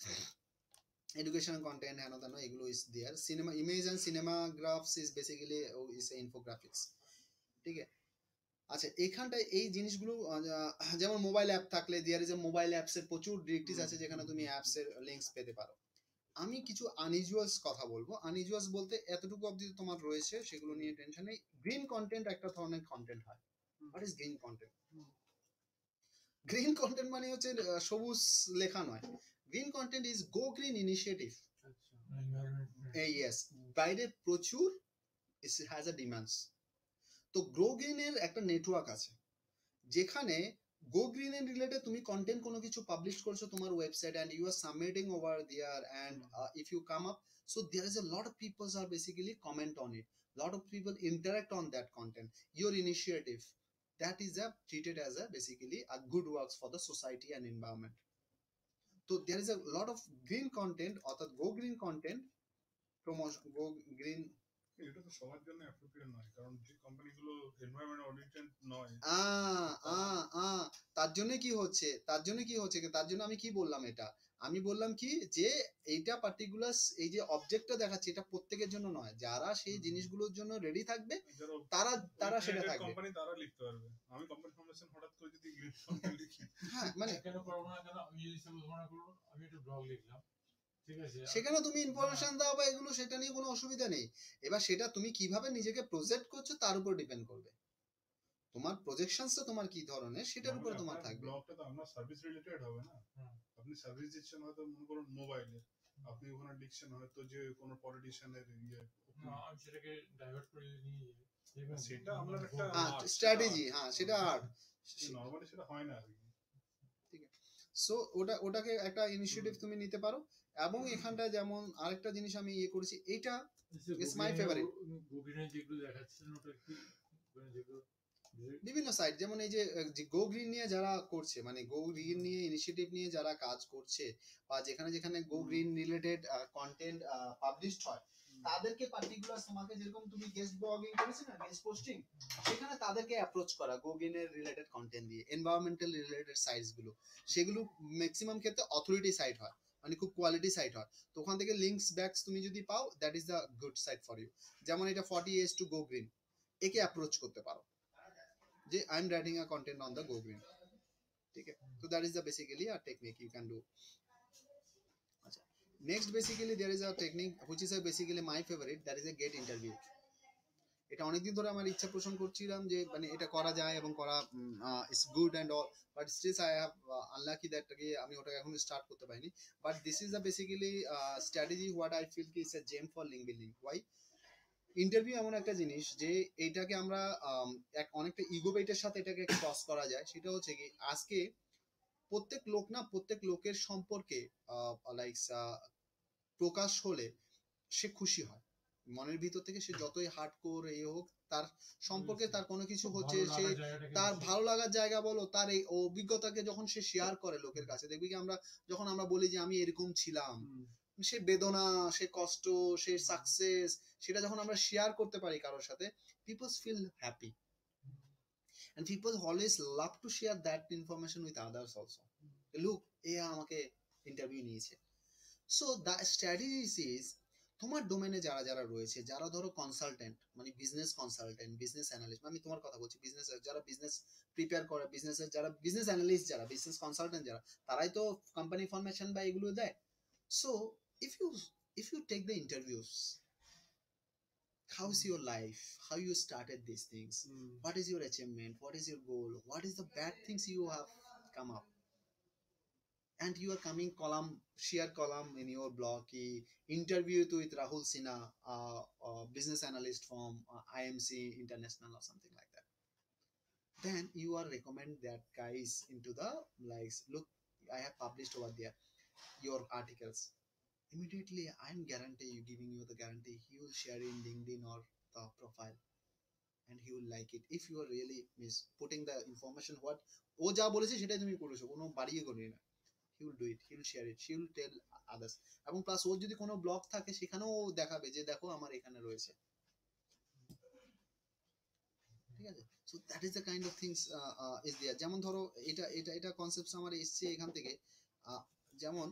Educational content and other এগুলো is there. Cinema image and cinema graphs is basically is infographics. ঠিক আছে, আচ্ছা এখানটায় এই জিনিসগুলো যেমন mobile app থাকলে there is a mobile apps এর প্রচুর ডিরেক্টরিজ আছে যেখানে তুমি অ্যাপস এর লিংকস পেতে পারো। আমি কিছু আনইউজুয়ালস কথা বলবো। আনইউজুয়ালস বলতে এতটুকু অবধি তোমার রয়েছে, সেগুলো নিয়ে টেনশন নেই। গ্রিন কন্টেন্ট একটা ধরনের কন্টেন্ট হয়। What is green content? Green content মানে হচ্ছে সবুজ লেখা নয়। Green content is go green initiative. Yes, বাইরে প্রচুর হ্যাজ আ ডিমান্ডস। তো গ্রো গ্রিনের একটা নেটওয়ার্ক আছে যেখানে গো গ্রিন এর রিলেটেড তুমি কন্টেন্ট কোনো কিছু পাবলিশ করছো তোমার website and you are submitting over there and if you come up, so there is a lot of people are basically comment on it, lot of people interact on that content, your initiative, that is treated as a basically a good works for the society and environment. So there is a lot of green content অর্থাৎ go green content promotion, go green। এটা তো সবার জন্য appropriate নয়, কারণ যে কোম্পানিগুলো environment audited নয়। তার জন্য কি হচ্ছে, তার জন্য আমি কি বললাম, এটা আমি বললাম কি যে এইটা পার্টিকুলার এই যে অবজেক্টটা দেখাচ্ছে এটা প্রত্যেকের জন্য নয়, যারা সেই জিনিসগুলোর জন্য রেডি থাকবে তারা সেটা থাকবে। কোম্পানি তারা লিখতে পারবে। আমি কোম্পানি ফাউন্ডেশন হঠাৎ করে যদি গ্রিন কন্টেন্ট লিখি, হ্যাঁ মানে কেন করব না, কেন আমি যদি সাপোজ মনে করব আমি একটা ব্লগ লিখলাম, ঠিক আছে, সেখানে তুমি ইনফরমেশন দাও বা এগুলো, সেটা নিয়ে কোনো অসুবিধা নেই। এবার সেটা তুমি কিভাবে নিজেকে প্রজেক্ট করছো তার উপর ডিপেন্ড করবে, তোমার প্রজেকশনসটা তোমার কি ধরনের সেটার উপর তোমার থাকবে। ব্লগটা তো আপনার সার্ভিস রিলেটেড হবে না, আপনি সার্ভিস দিচ্ছেন হয়তো মনে করুন মোবাইলে, আপনি ওখানে লিখছেন হয়তো যে কোনো পলিটিশিয়ানের ইয়ে, আমি সেটাকে ডাইভার্ট করে নিয়ে সেটা আমরা একটা স্ট্র্যাটেজি, হ্যাঁ সেটা আর্ট, নরমালি সেটা হয় না আর কি। ঠিক আছে, সো ওটাকে একটা ইনিশিয়েটিভ তুমি নিতে পারো। এবং এখানটা যেমন আরেকটা জিনিস আমি ইয়ে করেছি, এইটা ইজ মাই ফেভারিট। গুগলিনে যেগুলো দেখাচ্ছেন ওটা কি যেগুলো বিভিন্ন সাইট, যেমন এই যে গো গ্রিন নিয়ে যারা করছে, মানে গো গ্রিন নিয়ে ইনিশিয়েটিভ নিয়ে যারা কাজ করছে বা যেখানে যেখানে go green related content published হয়, তাদেরকে পার্টিকুলার তোমাকে যেরকম তুমি গেস্ট ব্লগিং করেছো না, গেস্ট পোস্টিং, সেখানে তাদেরকে অ্যাপ্রোচ করা গো গ্রিনের রিলেটেড কন্টেন্ট দিয়ে। এনভায়রনমেন্টাল রিলেটেড সাইটস গুলো, সেগুলো ম্যাক্সিমাম ক্ষেত্রে অথরিটি সাইট হয়, মানে খুব কোয়ালিটি সাইট হয়। তো ওখান থেকে লিঙ্কস ব্যাকস তুমি যদি পাও, that is the good site for you. যেমন এটা 40 years to go green, একে অ্যাপ্রোচ করতে পারো যে I am writing a content on the go green. ঠিক আছে, তো that is the basically a technique you can do. আচ্ছা, next basically there is a technique which is basically my favourite, that is a get interview. এটা অনেকদিন ধরে আমার ইচ্ছা পোষণ করছিলাম যে মানে এটা করা যায় এবং করা it's good and all, but still I have unlucky that আমি ওটা এখন স্টার্ট করতে পারিনি। But this is the basically strategy what I feel কি it's a gem for link building. Why? Interview এমন একটা জিনিস যে এইটাকে আমরা অনেকটা ইগো বেটের সাথে এটাকে ক্রস করা যায়। সেটা হচ্ছে কি, আজকে প্রত্যেক লোকের সম্পর্কে লাইক প্রকাশ হলে সে খুশি হয় মনের ভিতর থেকে, সে যতই হার্ডকোর এ হোক, তার সম্পর্কে তার কোনো কিছু হচ্ছে, সে তার ভালো লাগার জায়গা বলো, তার এই অভিজ্ঞতাকে যখন সে শেয়ার করে লোকের কাছে, দেখবি কি যখন আমরা বলি যে আমি এরকম ছিলাম, সে বেদনা, সে কষ্ট, সে সাকসেস, সেটা যখন আমরা শেয়ার করতে পারি কারোর সাথে, people feel happy and people always love to share that information with others also. Look, এ আমাকে ইন্টারভিউ নিয়েছে। সো দ্য স্ট্র্যাটেজিস ইজ তোমার ডোমেনে যারা যারা রয়েছে, যারা ধরো কনসালটেন্ট, মানে বিজনেস কনসালটেন্ট, বিজনেস অ্যানালিস্ট, আমি তোমার কথা বলছি, বিজনেস যারা বিজনেস প্রিপেয়ার করে, বিজনেসের যারা বিজনেস অ্যানালিস্ট, যারা বিজনেস কনসালটেন্ট, যারা তারাই তো কোম্পানি ইনফরমেশন বা এগুলো দেয়। So if you if you take the interviews, how's your life, how you started these things, what is your achievement, what is your goal, what is the bad things you have come up, and you are coming column, share column in your blog ki interview with Rahul Sinha, business analyst from IMC International or something like that, then you are recommend that guys into the likes, look, I have published over there your articles. Immediately I'm guarantee you, giving you the guarantee, he will share in LinkedIn or the profile, and he will like it if you are really miss putting the information what ও যা বলেছে সেটাই তুমি করেছো, কোনো বাড়িয়ে করি না, he will do it, he will share it, she will tell others, এবং প্লাস ওর যদি কোনো ব্লগ থাকে সেখানেও দেখাবে যে দেখো আমার এখানে রয়েছে, ঠিক আছে। So that is the kind of things is there. যেমন ধরো এটা এটা এটা কনসেপ্ট আমার এসছে এখান থেকে, যেমন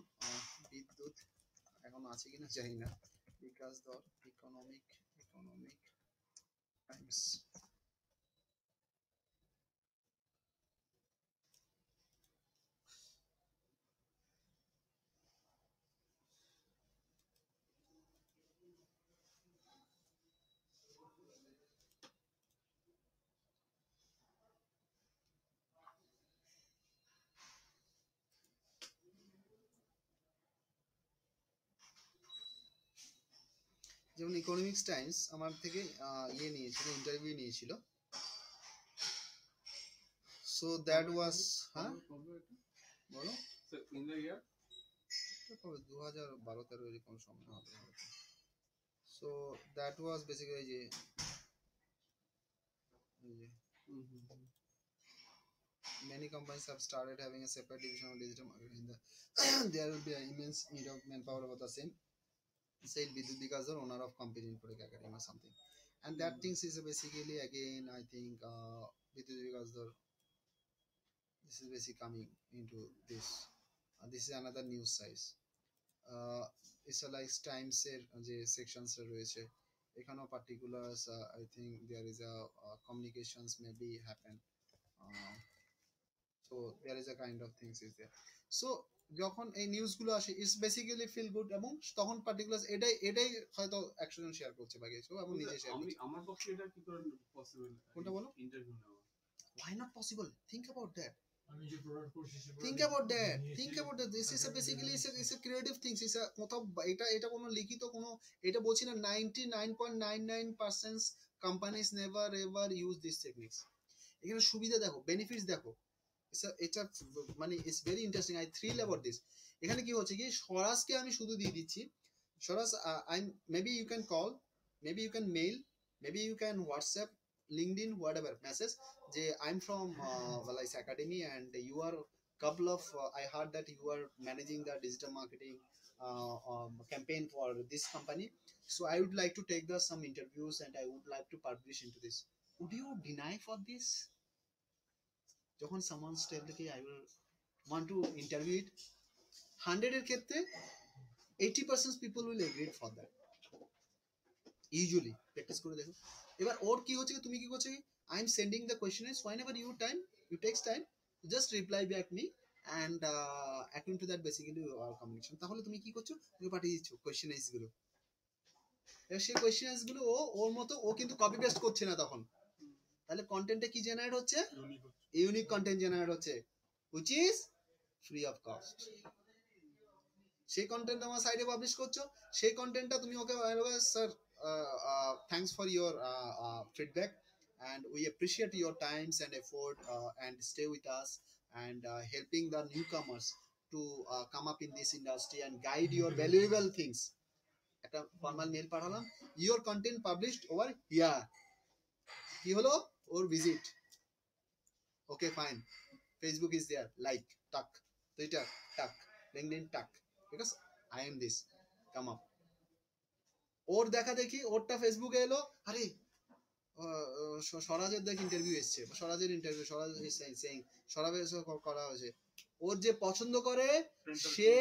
বিদ্যুৎ এখন আছে কিনা জানি না, বিকাশ দর ইকোনমিক টাইমস, যেমন ইকোনমিক্স টাইমস আমার থেকে ইয়ে নিয়েছিল, ইন্টারভিউ নিয়েছিল। সো দ্যাট ওয়াজ, হ্যাঁ বলো, ইন দ্য ইয়ার কবে 2012-13 এরকম সময় হবে। সো দ্যাট ওয়াজ বেসিক্যালি যে many companies have started having a separate division of digital marketing. There will be an immense need of manpower about the same, said Vidut Vikas, the owner of company Infotech Academy or something. And that things is basically again I think Vidut Vikas, this is basically coming into this. This is another news size. It's a like times এর যে sections রয়েছে এখানেও particulars, I think there is a communications maybe happen. So there is a kind of things is there. So যখন এই news গুলো আসে it's basically feel good, এবং তখন পার্টিকুলার এটাই হয়তো 100 জন শেয়ার করছে বা কিছু, এবং নিজে শেয়ার করছে। আমার পক্ষে এটা কি করে পসিবল, কোনটা বলো? ইন্টারভিউ নেওয়া, why not possible, think about that, আমি যে প্রোডাক্ট করছি think about that this is a basically it's a creative things, it's a কোথাও এটা কোনো লিখিত কোনো, এটা বলছি না 99.99% companies never ever use these techniques। এখানে সুবিধা দেখো, বেনিফিটস দেখো, এটা মানে it's very interesting, I thrill about this. এখানে কি হচ্ছে কি স্বরাজকে আমি শুধু দিয়ে দিচ্ছি, Swaraj I maybe you can call, maybe you can mail, maybe you can WhatsApp, LinkedIn, whatever message যে I am from Valis Academy and you are couple of I heard that you are managing the digital marketing campaign for this company, so I would like to take some interviews and I would like to publish into this, would you deny for this? যখন someone's tell that I will want to interview it, 100 এর ক্ষেত্রে 80% people will agree for that, usually practice করে দেখো। এবার ওর কি হচ্ছে, তুমি কি করছো, I am sending the questionnaires, whenever you takes time just reply back me and according to that basically our communication। তাহলে তুমি কি করছো, তুমি পাঠিয়ে দিচ্ছ questionnaires গুলো, এবার সেই questionnaires গুলো ওর মতো ও কিন্তু কপি পেস্ট করছে না, তখন তাহলে কন্টেন্টে কি জেনারেট হচ্ছে, ইউনিক কন্টেন্ট জেনারেট হচ্ছে which is free of cost। সেই কন্টেন্ট আমার সাইটে পাবলিশ করছো, সেই কন্টেন্টটা তুমি okay sir thanks for your feedback and we appreciate your times and effort and stay with us and helping the newcomers to come up in this industry and guide your valuable things। একটা formal mail পাঠালাম, your content published over here, কি হলো ওর visit, okay fine, Facebook is there, like tuck, Twitter tuck, LinkedIn tuck, because I am this, come up। ওর দেখা দেখি ওরটা ফেসবুকে এলো, আরে স্বরাজের দেখ ইন্টারভিউ এসছে, স্বরাজের ইন্টারভিউ, স্বরাজ সেইং স্বরাজের করা হয়েছে, ওর যে পছন্দ করে সে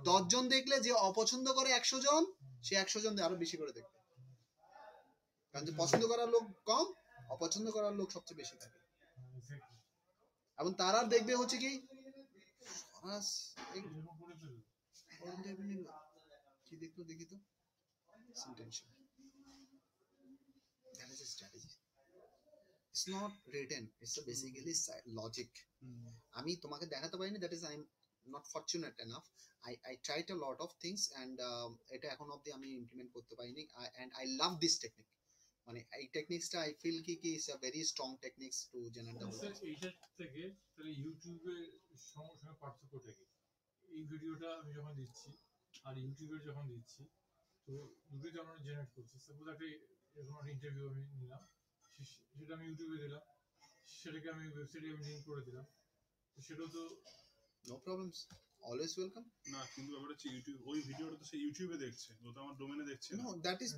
10 জন দেখলে যে অপছন্দ করে 100 জন, সে 100 জন আরো বেশি করে দেখবে। কারণ যে পছন্দ করার লোক কম, অপছন্দ করার লোক সবচেয়ে বেশি থাকে। এবং তারা দেখবে হচ্ছে কি কি দেখতো দেখি তো intention. That is a strategy. It's not written. It's a basically logic. আমি তোমাকে দেখাতে পারিনি, that is I'm not fortunate enough. I tried a lot of things and এটা এখন অবধি আমি ইমপ্লিমেন্ট করতে পারিনি, and I love this technique. মানে এই টেকনিক্সটা আই ফিল কি is a very strong techniques to generate the whole. এইটার থেকে তাহলে ইউটিউবে সঙ্গে পার্থক্যটা কি? এই ভিডিওটা আমি যখন দিচ্ছি আর ইউটিউবে যখন দিচ্ছি, তো দুটোই তো আমরা জেনারেট করছি। সাপোজ একটা এরকম একটা ইন্টারভিউ আমি নিলাম, সেটা আমি ইউটিউবে দিলাম, সেটাকে আমি ওয়েবসাইটে আমি লিঙ্ক করে দিলাম, তো সেটাও তো নো প্রবলেমস, অলওয়েজ ওয়েলকাম। না কিন্তু ব্যাপার হচ্ছে ইউটিউব, ওই ভিডিওটা তো সে ইউটিউবে দেখছে, ও তো আমার ডোমেনে দেখছে না। নো দ্যাট ইজ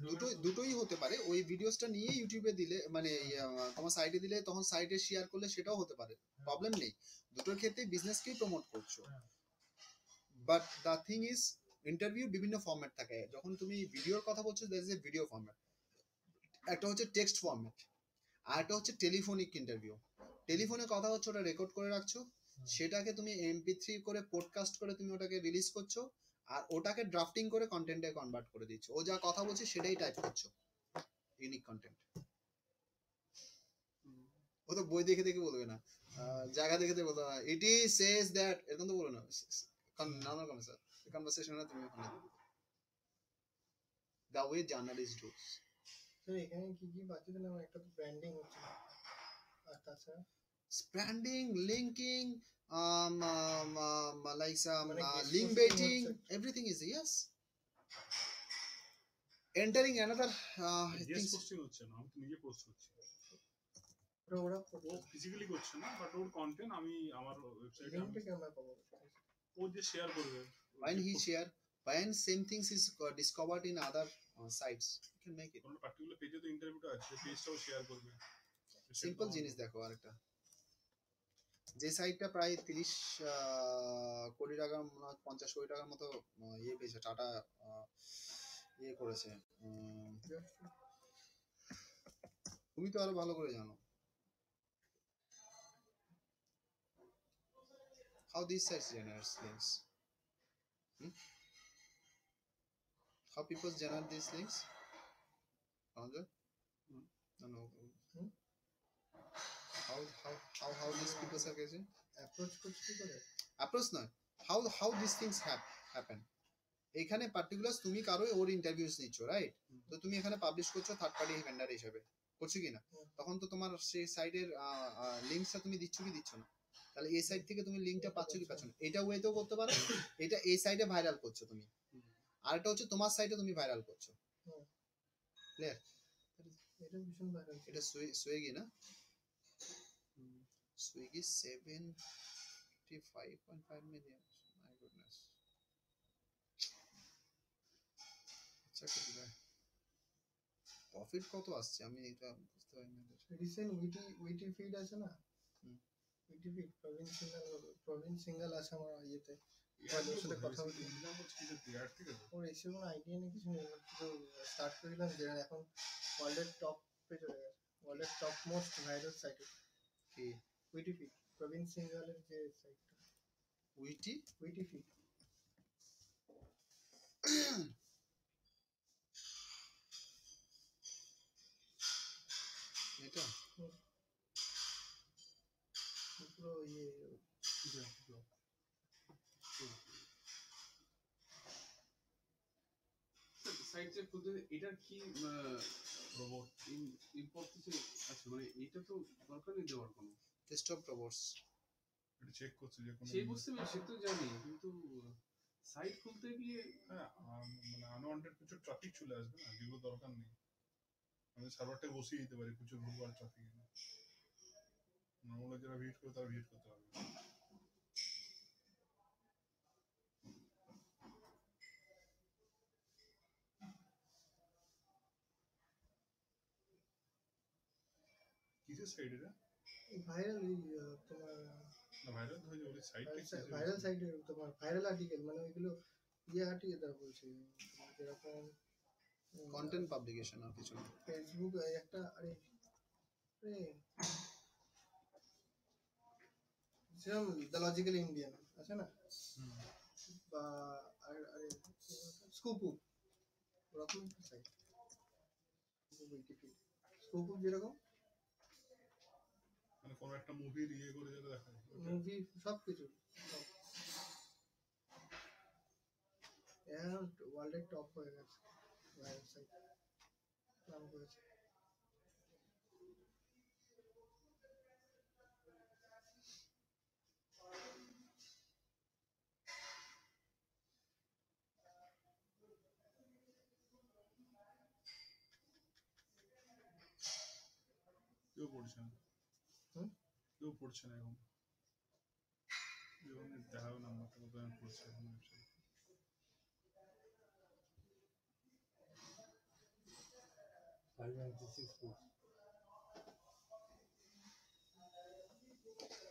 দুটোই হতে পারে। ওই ভিডিওসটা নিয়ে ইউটিউবে দিলে মানে তোমার সাইটে দিলে, তখন সাইটে শেয়ার করলে সেটাও হতে পারে, প্রবলেম নেই। দুটোর ক্ষেত্রে বিজনেসকেই প্রমোট করছো। But the thing is interview বিভিন্ন ফরম্যাট থাকে। যখন তুমি ভিডিওর কথা বলছো, that is A video format. একটা হচ্ছে টেক্সট ফরম্যাট, আর একটা হচ্ছে টেলিফোনিক ইন্টারভিউ। টেলিফোনে কথা হচ্ছে, ওটা রেকর্ড করে রাখছো, সেটাকে তুমি MP3 করে পডকাস্ট করে তুমি ওটাকে রিলিজ করছো, আর ওটাকে ড্রাফটিং করে কন্টেন্টে কনভার্ট করে দিচ্ছ। ও যা কথা বলছে সেটাই টাইপ করছো, ইউনিক কন্টেন্ট। ও তো বই দেখে দেখে বলবে না, জায়গা দেখে দেখে বলবে ইট ইজ সেজ দ্যাট, এরকম তো বলো না। নানা কম স্যার, কনভারসেশনে তুমি ওখানে the way journalist dose. Sir এখানে কি কি বাকি দিলাম? একটা তো ব্র্যান্ডিং হচ্ছে, আর তাছাড়া branding, linking, like some link baiting, everything is yes. Entering another guess things. Posting হচ্ছে না, আমি তো নিজে পোস্ট করছি। ওরা ও ফিজিক্যালি করছে না, বাট ওর কন্টেন্ট আমি আমার ওয়েবসাইটে লিংকটা কেমন পাবো? ও যে শেয়ার করবে, When he share, when same things is discovered in other sites, you can make it. কোন পার্টিকুলার পেজে তো ইন্টারভিউটা আছে, পেজটাও শেয়ার করবে। সিম্পল জিনিস দেখো আরেকটা, যে সাইটটা প্রায় 30 কোটি টাকা, 50 কোটি টাকার মতো ইয়ে পেয়েছে, টাটা ইয়ে করেছে, তুমি তো আরো ভালো করে জানো। How these sites generate links? How people generate these links? Anand? No. How these people are getting? Approach করতে পারে? Approach নয়, how these things happen. এখানে পার্টিকুলার তুমি কারো ওর ইন্টারভিউস নিচ্ছ, রাইট? তো তুমি এখানে পাবলিশ করছো থার্ড পার্টি ভেন্ডার হিসেবে, করছো কি না? তখন তো তোমার সেই সাইটের লিঙ্কসটা তুমি দিচ্ছ কি দিচ্ছ না? তাহলে এই সাইট থেকে তুমি লিঙ্কটা পাচ্ছ কি পাচ্ছ না? এটা ওয়েতেও করতে পারো, এটা এই সাইটে ভাইরাল করছো তুমি, আর এটা হচ্ছে তোমার সাইটে তুমি ভাইরাল করছো। ক্লিয়ার? এটা ভীষণ ভাইরাল। এটা সুইগি না? Swiggy 75.5 million, my goodness. আচ্ছা, প্রফিট কত আসছে আমি এটা বুঝতে পারি না। রিসেন্ট উইটি ফিড আছে না, উইটি ফিড প্রবীণ সিঙ্গাল আছে আমার ইয়েতে, ওর সাথে কথা বলতে ওর এসে কোনো আইডিয়া নেই, কিছু নেই, শুধু স্টার্ট করেছিলাম যে এখন ওয়ার্ল্ডের টপ পে চলে গেছে, ওয়ার্ল্ডের টপ মোস্ট ভাইরাল সাইটে। কি উইটি ফিড? প্রবীণ সিঙ্গালের যে সাইটটা, উইটি ফিড। এটা পুরো ইয়ে সাইটে খুলতে এটার কি রোবট ইম্পোর্ট কিছু আছে? মানে এটা তো দরকার নেই দেওয়ার কোনো। ডেস্কটপ রোবটস এটা চেক করছে যে কোনো সেই বুঝতে পারছি, সে তো জানি, কিন্তু সাইট খুলতে গিয়ে হ্যাঁ মানে আনওয়ান্টেড কিছু ট্রাফিক চলে আসবে না, যেগুলো দরকার নেই। আমি সার্ভারটাকে বসিয়ে দিতে পারি কিছু ভুলভাল ট্রাফিক, নর্মাল যারা ভিজিট করে তারা ভিজিট করতে পারবে। কিসের সাইড এটা? ভাইরাল তোমার ভাইরাল হয়ে যাবে সাইট ভাইরাল সাইটে তোমার ভাইরাল আর্টিকেল মানে ওইগুলো আর্টিকেল দ্বারা বলছে যেরকম কন্টেন্ট পাবলিকেশন আর কিছু না। ফেসবুক একটা আরে যেরকম দ্য লজিক্যাল ইন্ডিয়ান আছে না, বা আরে স্কুপ ওরকম একটা সাইট স্কুপ যেরকম মানে কোন একটা মুভির করে যেটা দেখায় মুভি সবকিছু এখন ওয়ার্ল্ডের টপ হয়ে গেছে ভাইরাল সাইট নাম করেছে। কেউ পড়ছে না কেউ পড়ছে না এখন জীবনে দেখাও নাম্বারটা কত জন পড়ছে এখন ওয়েবসাইট।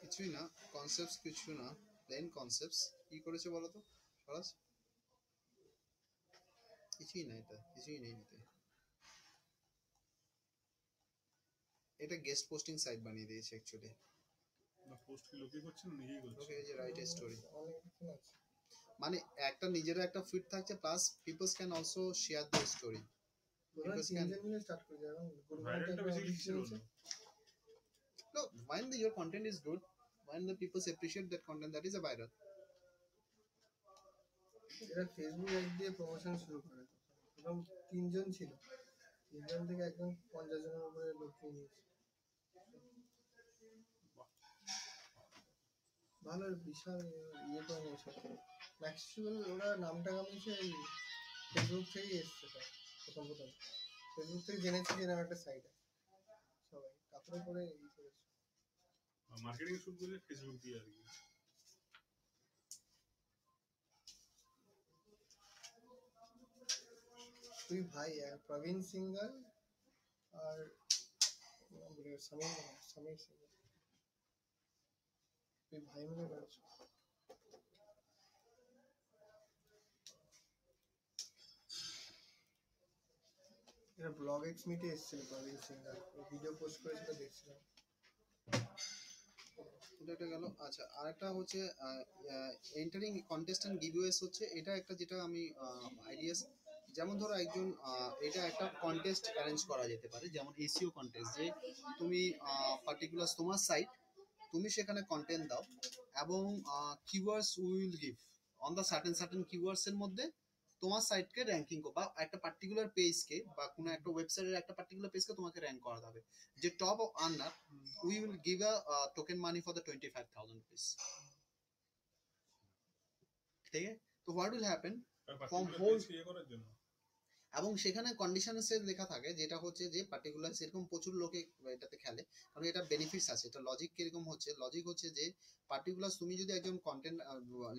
কিছুই না, কনসেপ্টস কিছু না, প্লেন কনসেপ্টস। কি করেছে বলো তো ফরাজ? কিছুই না, এটা কিছুই নেই এতে। এটা গেস্ট পোস্টিং সাইট বানিয়ে দিয়েছে অ্যাকচুয়ালি। না পোস্ট কি লোকে করছে না নিজেই করছে? ওকে, এই যে রাইট স্টোরি অনেক কিছু আছে মানে একটা নিজেরও একটা ফিড থাকছে, plus peoples can also share the story. ওরা Because can- তিনজন মিলে স্টার্ট করে যাবে ভাইরালটা বেশি কিছু ছিল না। No, when your content is good, when the people appreciate that content, that is a viral. এরা ফেসবুক অ্যাড দিয়ে প্রমোশন শুরু করে এবং তিনজন ছিল, তিনজন থেকে একদম 50 জনের উপরে লোক নিয়ে নিয়েছে। ভালো বিশাল করে নিয়েছে ম্যাক্সিমাম। ওরা নামটা কামিয়েছে এই ফেসবুক থেকেই এসছে, প্রথম ফেসবুক থেকে জেনেছি যে নাম একটা সাইট আছে সবাই, তারপরে করে করেছে। মার্কেটিং শুরু করলে ফেসবুক দিয়ে আর কি। তুই ভাই প্রবীণ সিংগাল আর সমীর সিংগাল, তুই ভাই মিলে করেছো। এরা ব্লগ এক্স মিটে এসেছিল প্রবীণ সিংগাল, ভিডিও পোস্ট করেছিল দেখছিলাম। এটা একটা গেল। আচ্ছা, আরেকটা হচ্ছে এন্টারিং কন্টেস্ট এন্ড গিভওয়েস হচ্ছে এটা একটা, যেটা আমি আইডিয়াস, যেমন ধরো একজন এটা একটা কন্টেস্ট অ্যারেঞ্জ করা যেতে পারে, যেমন এসইও কন্টেস্ট, যে তুমি পার্টিকুলার তোমার সাইট, তুমি সেখানে কন্টেন্ট দাও এবং keywords will give on the certain keywords এর মধ্যে তোমার সাইটকে র্যাঙ্কিং বা একটা পার্টিকুলার পেজকে বা কোনো একটা ওয়েবসাইটের একটা পার্টিকুলার পেজকে তোমাকে র্যাঙ্ক করাতে হবে। যে top earner, we will give a token money for the 25,000 rupees. ঠিক আছে? তো what will happen from whole করার জন্য, এবং সেখানে কন্ডিশনসে লেখা থাকে যেটা হচ্ছে যে পার্টিকুলার সেরকম প্রচুর লোকে এটাতে খেলে, কারণ এটা বেনিফিটস আছে। এটা লজিক কিরকম হচ্ছে, লজিক হচ্ছে যে পার্টিকুলার তুমি যদি একজন কন্টেন্ট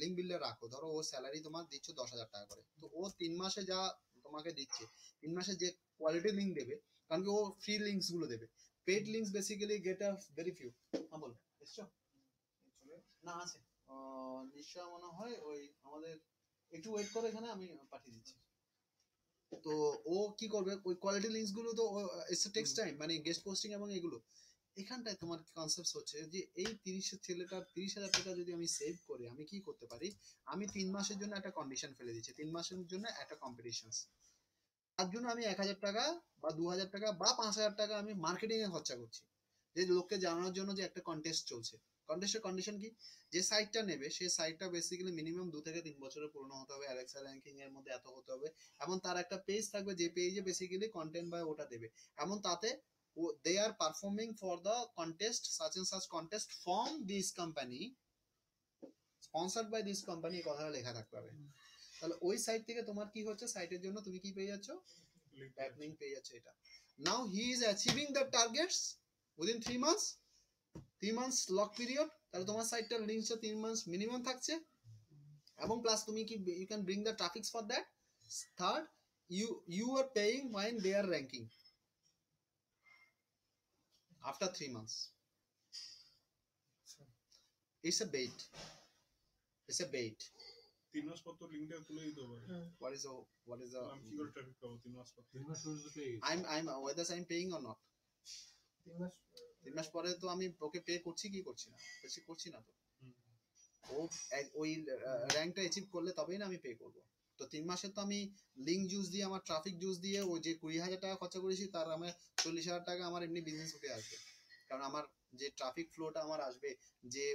লিঙ্ক বিল্ডার রাখো, ধরো ওর স্যালারি তোমার দিচ্ছ 10,000 টাকা করে, তো ও 3 মাসে যা তোমাকে দিচ্ছে, 3 মাসে যে কোয়ালিটি লিঙ্ক দেবে, কারণ কি ও ফ্রি লিঙ্কস গুলো দেবে, paid links basically get a very few. বল এসছো না আছে নিশ্চয় মনে হয় ওই আমাদের একটু ওয়েট করে, এখানে আমি পাঠিয়ে দিচ্ছি। তো ও কি করবে, ওই কোয়ালিটি লিঙ্কস গুলো তো ইটস টেক্সট টাইম, মানে গেস্ট পোস্টিং এবং এগুলো। এখানটায় তোমার কনসেপ্ট হচ্ছে যে এই 30,000 টাকা যদি আমি সেভ করে আমি কি করতে পারি, আমি 3 মাসের জন্য একটা কন্ডিশন ফেলে দিচ্ছি, 3 মাসের জন্য একটা কম্পিটিশন, তার জন্য আমি 1,000 টাকা বা 2,000 টাকা বা 5,000 টাকা আমি মার্কেটিং এ খরচা করছি, যে লোককে জানানোর জন্য যে একটা কন্টেস্ট চলছে। কন্টেস্টের কন্ডিশন কি, যে সাইটটা নেবে সেই সাইটটা বেসিক্যালি মিনিমাম 2 থেকে 3 বছরের পুরনো হতে হবে, অ্যালেক্সা র্যাঙ্কিং এর মধ্যে এত হতে হবে, এবং তার একটা পেজ থাকবে যে পেজে বেসিক্যালি কন্টেন্ট বা ওটা দেবে, এবং তাতে they are performing for the contest such and such contest from this company, sponsored by this company, কথাটা লেখা থাকতে হবে। তাহলে ওই সাইট থেকে তোমার কি হচ্ছে, সাইটের জন্য তুমি কি পেয়ে যাচ্ছ, ব্যাকলিঙ্ক পেয়ে যাচ্ছে। এটা now he is achieving the targets within 3 months, 3 months lock period, তাহলে তোমার সাইটটার লিঙ্কটা 3 months মিনিমাম থাকছে, এবং প্লাস তুমি কি you can bring the traffics for that. Third, you are paying when they are ranking after 3 months. It's a bait. It's a bait. 3 মাস পর তো লিংকটা তুলে দিতে পারে। What is the আমি কি করে ট্রাফিক পাবো 3 মাস পর? 3 মাস পর্যন্ত পেয়ে গেছি। I'm whether I'm paying or not. 3 মাস পরে তো আমি ওকে পে করছি কি করছি না, করছি না তো। ও ওই র্যাঙ্কটা অ্যাচিভ করলে তবেই না আমি পে করব। তো 3 মাসে তো আমি লিঙ্ক জুস দিয়ে, আমার ট্রাফিক জুস দিয়ে ওই যে 20,000 টাকা খরচা করেছি তার আমার 40,000 টাকা আমার এমনি বিজনেস উঠে আসবে। কারণ আমার যে ট্রাফিক ফ্লোটা আমার আসবে, যে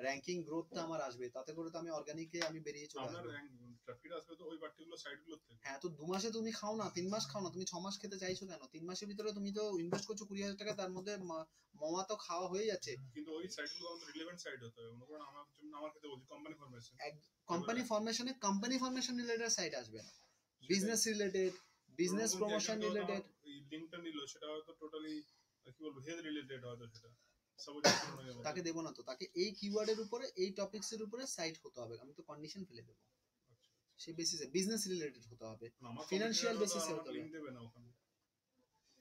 র্যাঙ্কিং গ্রোথটা আমার আসবে, তাতে করে তো আমি অর্গানিকে আমি বেরিয়ে চলে আসবো। আপনার ট্রাফিক আসবে তো ওই পার্টিকুলার সাইটগুলো থেকে। হ্যাঁ, তো 2 মাসে তুমি খাও না, 3 মাস খাও না, তুমি 6 মাস খেতে চাইছো কেন? 3 মাসের ভিতরে তুমি তো ইনভেস্ট করছো 20,000 টাকা, তার মধ্যে মমা তো খাওয়া হয়ে যাচ্ছে। কিন্তু ওই সাইটগুলো আমাদের রিলেভেন্ট সাইট হতে হবে। মনে করেন আমার জন্য, আমার ক্ষেত্রে বলছি company formation. Company formation related site আসবে না, business related, business promotion related. এই লিংকটা নিল সেটা হয়তো টোটালি কি বলবো হেলথ রিলেটেড হয়তো, সেটা তাকে দেবো না তো, তাকে এই কিওয়ার্ডের উপরে, এই টপিকস এর উপরে সাইট হতে হবে। আমি তো কন্ডিশন ফেলে দেবো, সেই বেসিসে বিজনেস রিলেটেড হতে হবে, ফিনান্সিয়াল বেসিসে হতে হবে। লিংক দেবে না ওখানে,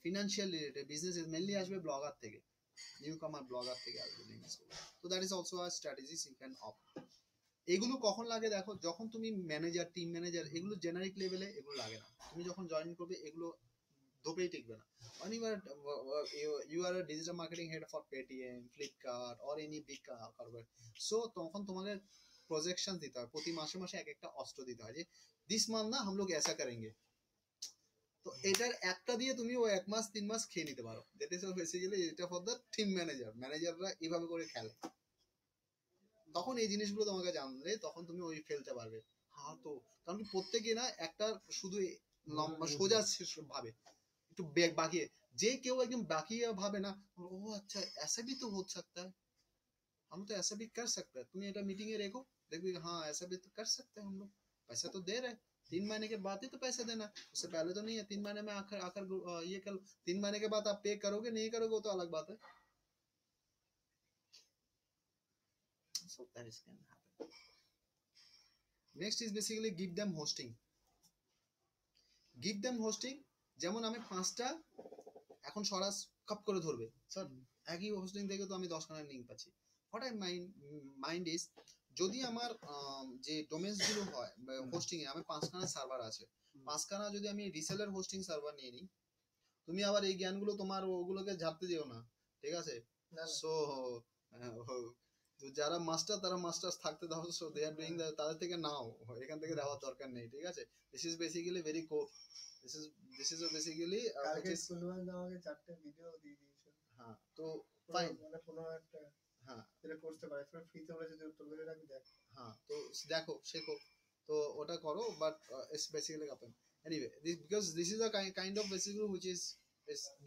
ফিনান্সিয়াল রিলেটেড বিজনেস মেইনলি আসবে ব্লগার থেকে, নিউ কামার ব্লগার থেকে আসবে লিংকস। তো that is also a strategy you can opt. এগুলো কখন লাগে দেখো, যখন তুমি ম্যানেজার, টিম ম্যানেজার, এগুলো জেনারিক লেভেলে এগুলো লাগে না। তুমি যখন জয়েন করবে এগুলো ধোপেই টিকবে না। When you are a digital marketing head for Paytm, Flipkart or any big corporate, so তখন তোমাকে প্রজেকশন দিতে হয়, প্রতি মাসে মাসে এক একটা অস্ত্র দিতে হয়, যে দিস মান্থ না हम लोग ऐसा करेंगे। তো এটার একটা দিয়ে তুমি ও 1 মাস 3 মাস খেয়ে নিতে পারো। দ্যাট ইজ বেসিক্যালি এটা ফর দ্য টিম ম্যানেজার। ম্যানেজাররা এইভাবে করে খেলে। তখন এই জিনিসগুলো তোমাকে জানলে তখন তুমি ওই ফেলতে পারবে। হ্যাঁ, তো কারণ কি প্রত্যেকে না একটা শুধু লম্বা সোজা ভাবে, একটু বাকিয়ে, যে কেউ একদম বাকিয়ে ভাবে না, ও আচ্ছা ऐसा भी तो हो सकता है, हम तो ऐसा भी कर सकते हैं। তুমি এটা মিটিং এ রেখো, দেখবি हाँ ऐसा भी तो कर सकते हैं हम लोग, पैसा तो दे रहे हैं, 3 महीने के बाद ही तो पैसा देना, उससे पहले तो नहीं है। 3 महीने में आकर ये कर, 3 महीने के बाद आप पे करोगे नहीं करोगे वो तो अलग बात है। So that is can happen. Next is basically give them hosting. Give them hosting, যেমন আমি 5টা এখন সরাস কাপ করে ধরবে, স্যার একই হোস্টিং থেকে তো আমি 10খানা লিংক পাচ্ছি। হোয়াট আই মাইন্ড ইজ, যদি আমার যে ডোমেইনস গুলো হয় হোস্টিং এ, আমার 5খানা সার্ভার আছে, 5খানা যদি আমি রিসেলার হোস্টিং সার্ভার নিয়ে নিই, তুমি আবার এই জ্ঞানগুলো তোমার ওগুলোকে ঝাপতে দিও না, ঠিক আছে? সো যারা মাস্টার তারা মাস্টার্স থাকতে দাও, সো দে আর ডুইং তাদের থেকে নাও, এখান থেকে দেওয়ার দরকার নেই, ঠিক আছে? This is basically very core, this is basically target কুলওয়ান আমাকে 4টে ভিডিও দিয়ে দিয়েছে। হ্যাঁ, তো ফাইন, মানে 15 টাকা হ্যাঁ এটা করতে পারে, ফ্রিতে বলে যদি উত্তর করে রাখি দেখ। হ্যাঁ, তো দেখো শেখো, তো ওটা করো, but it's basically happen anyway, because this is a kind of basically which is,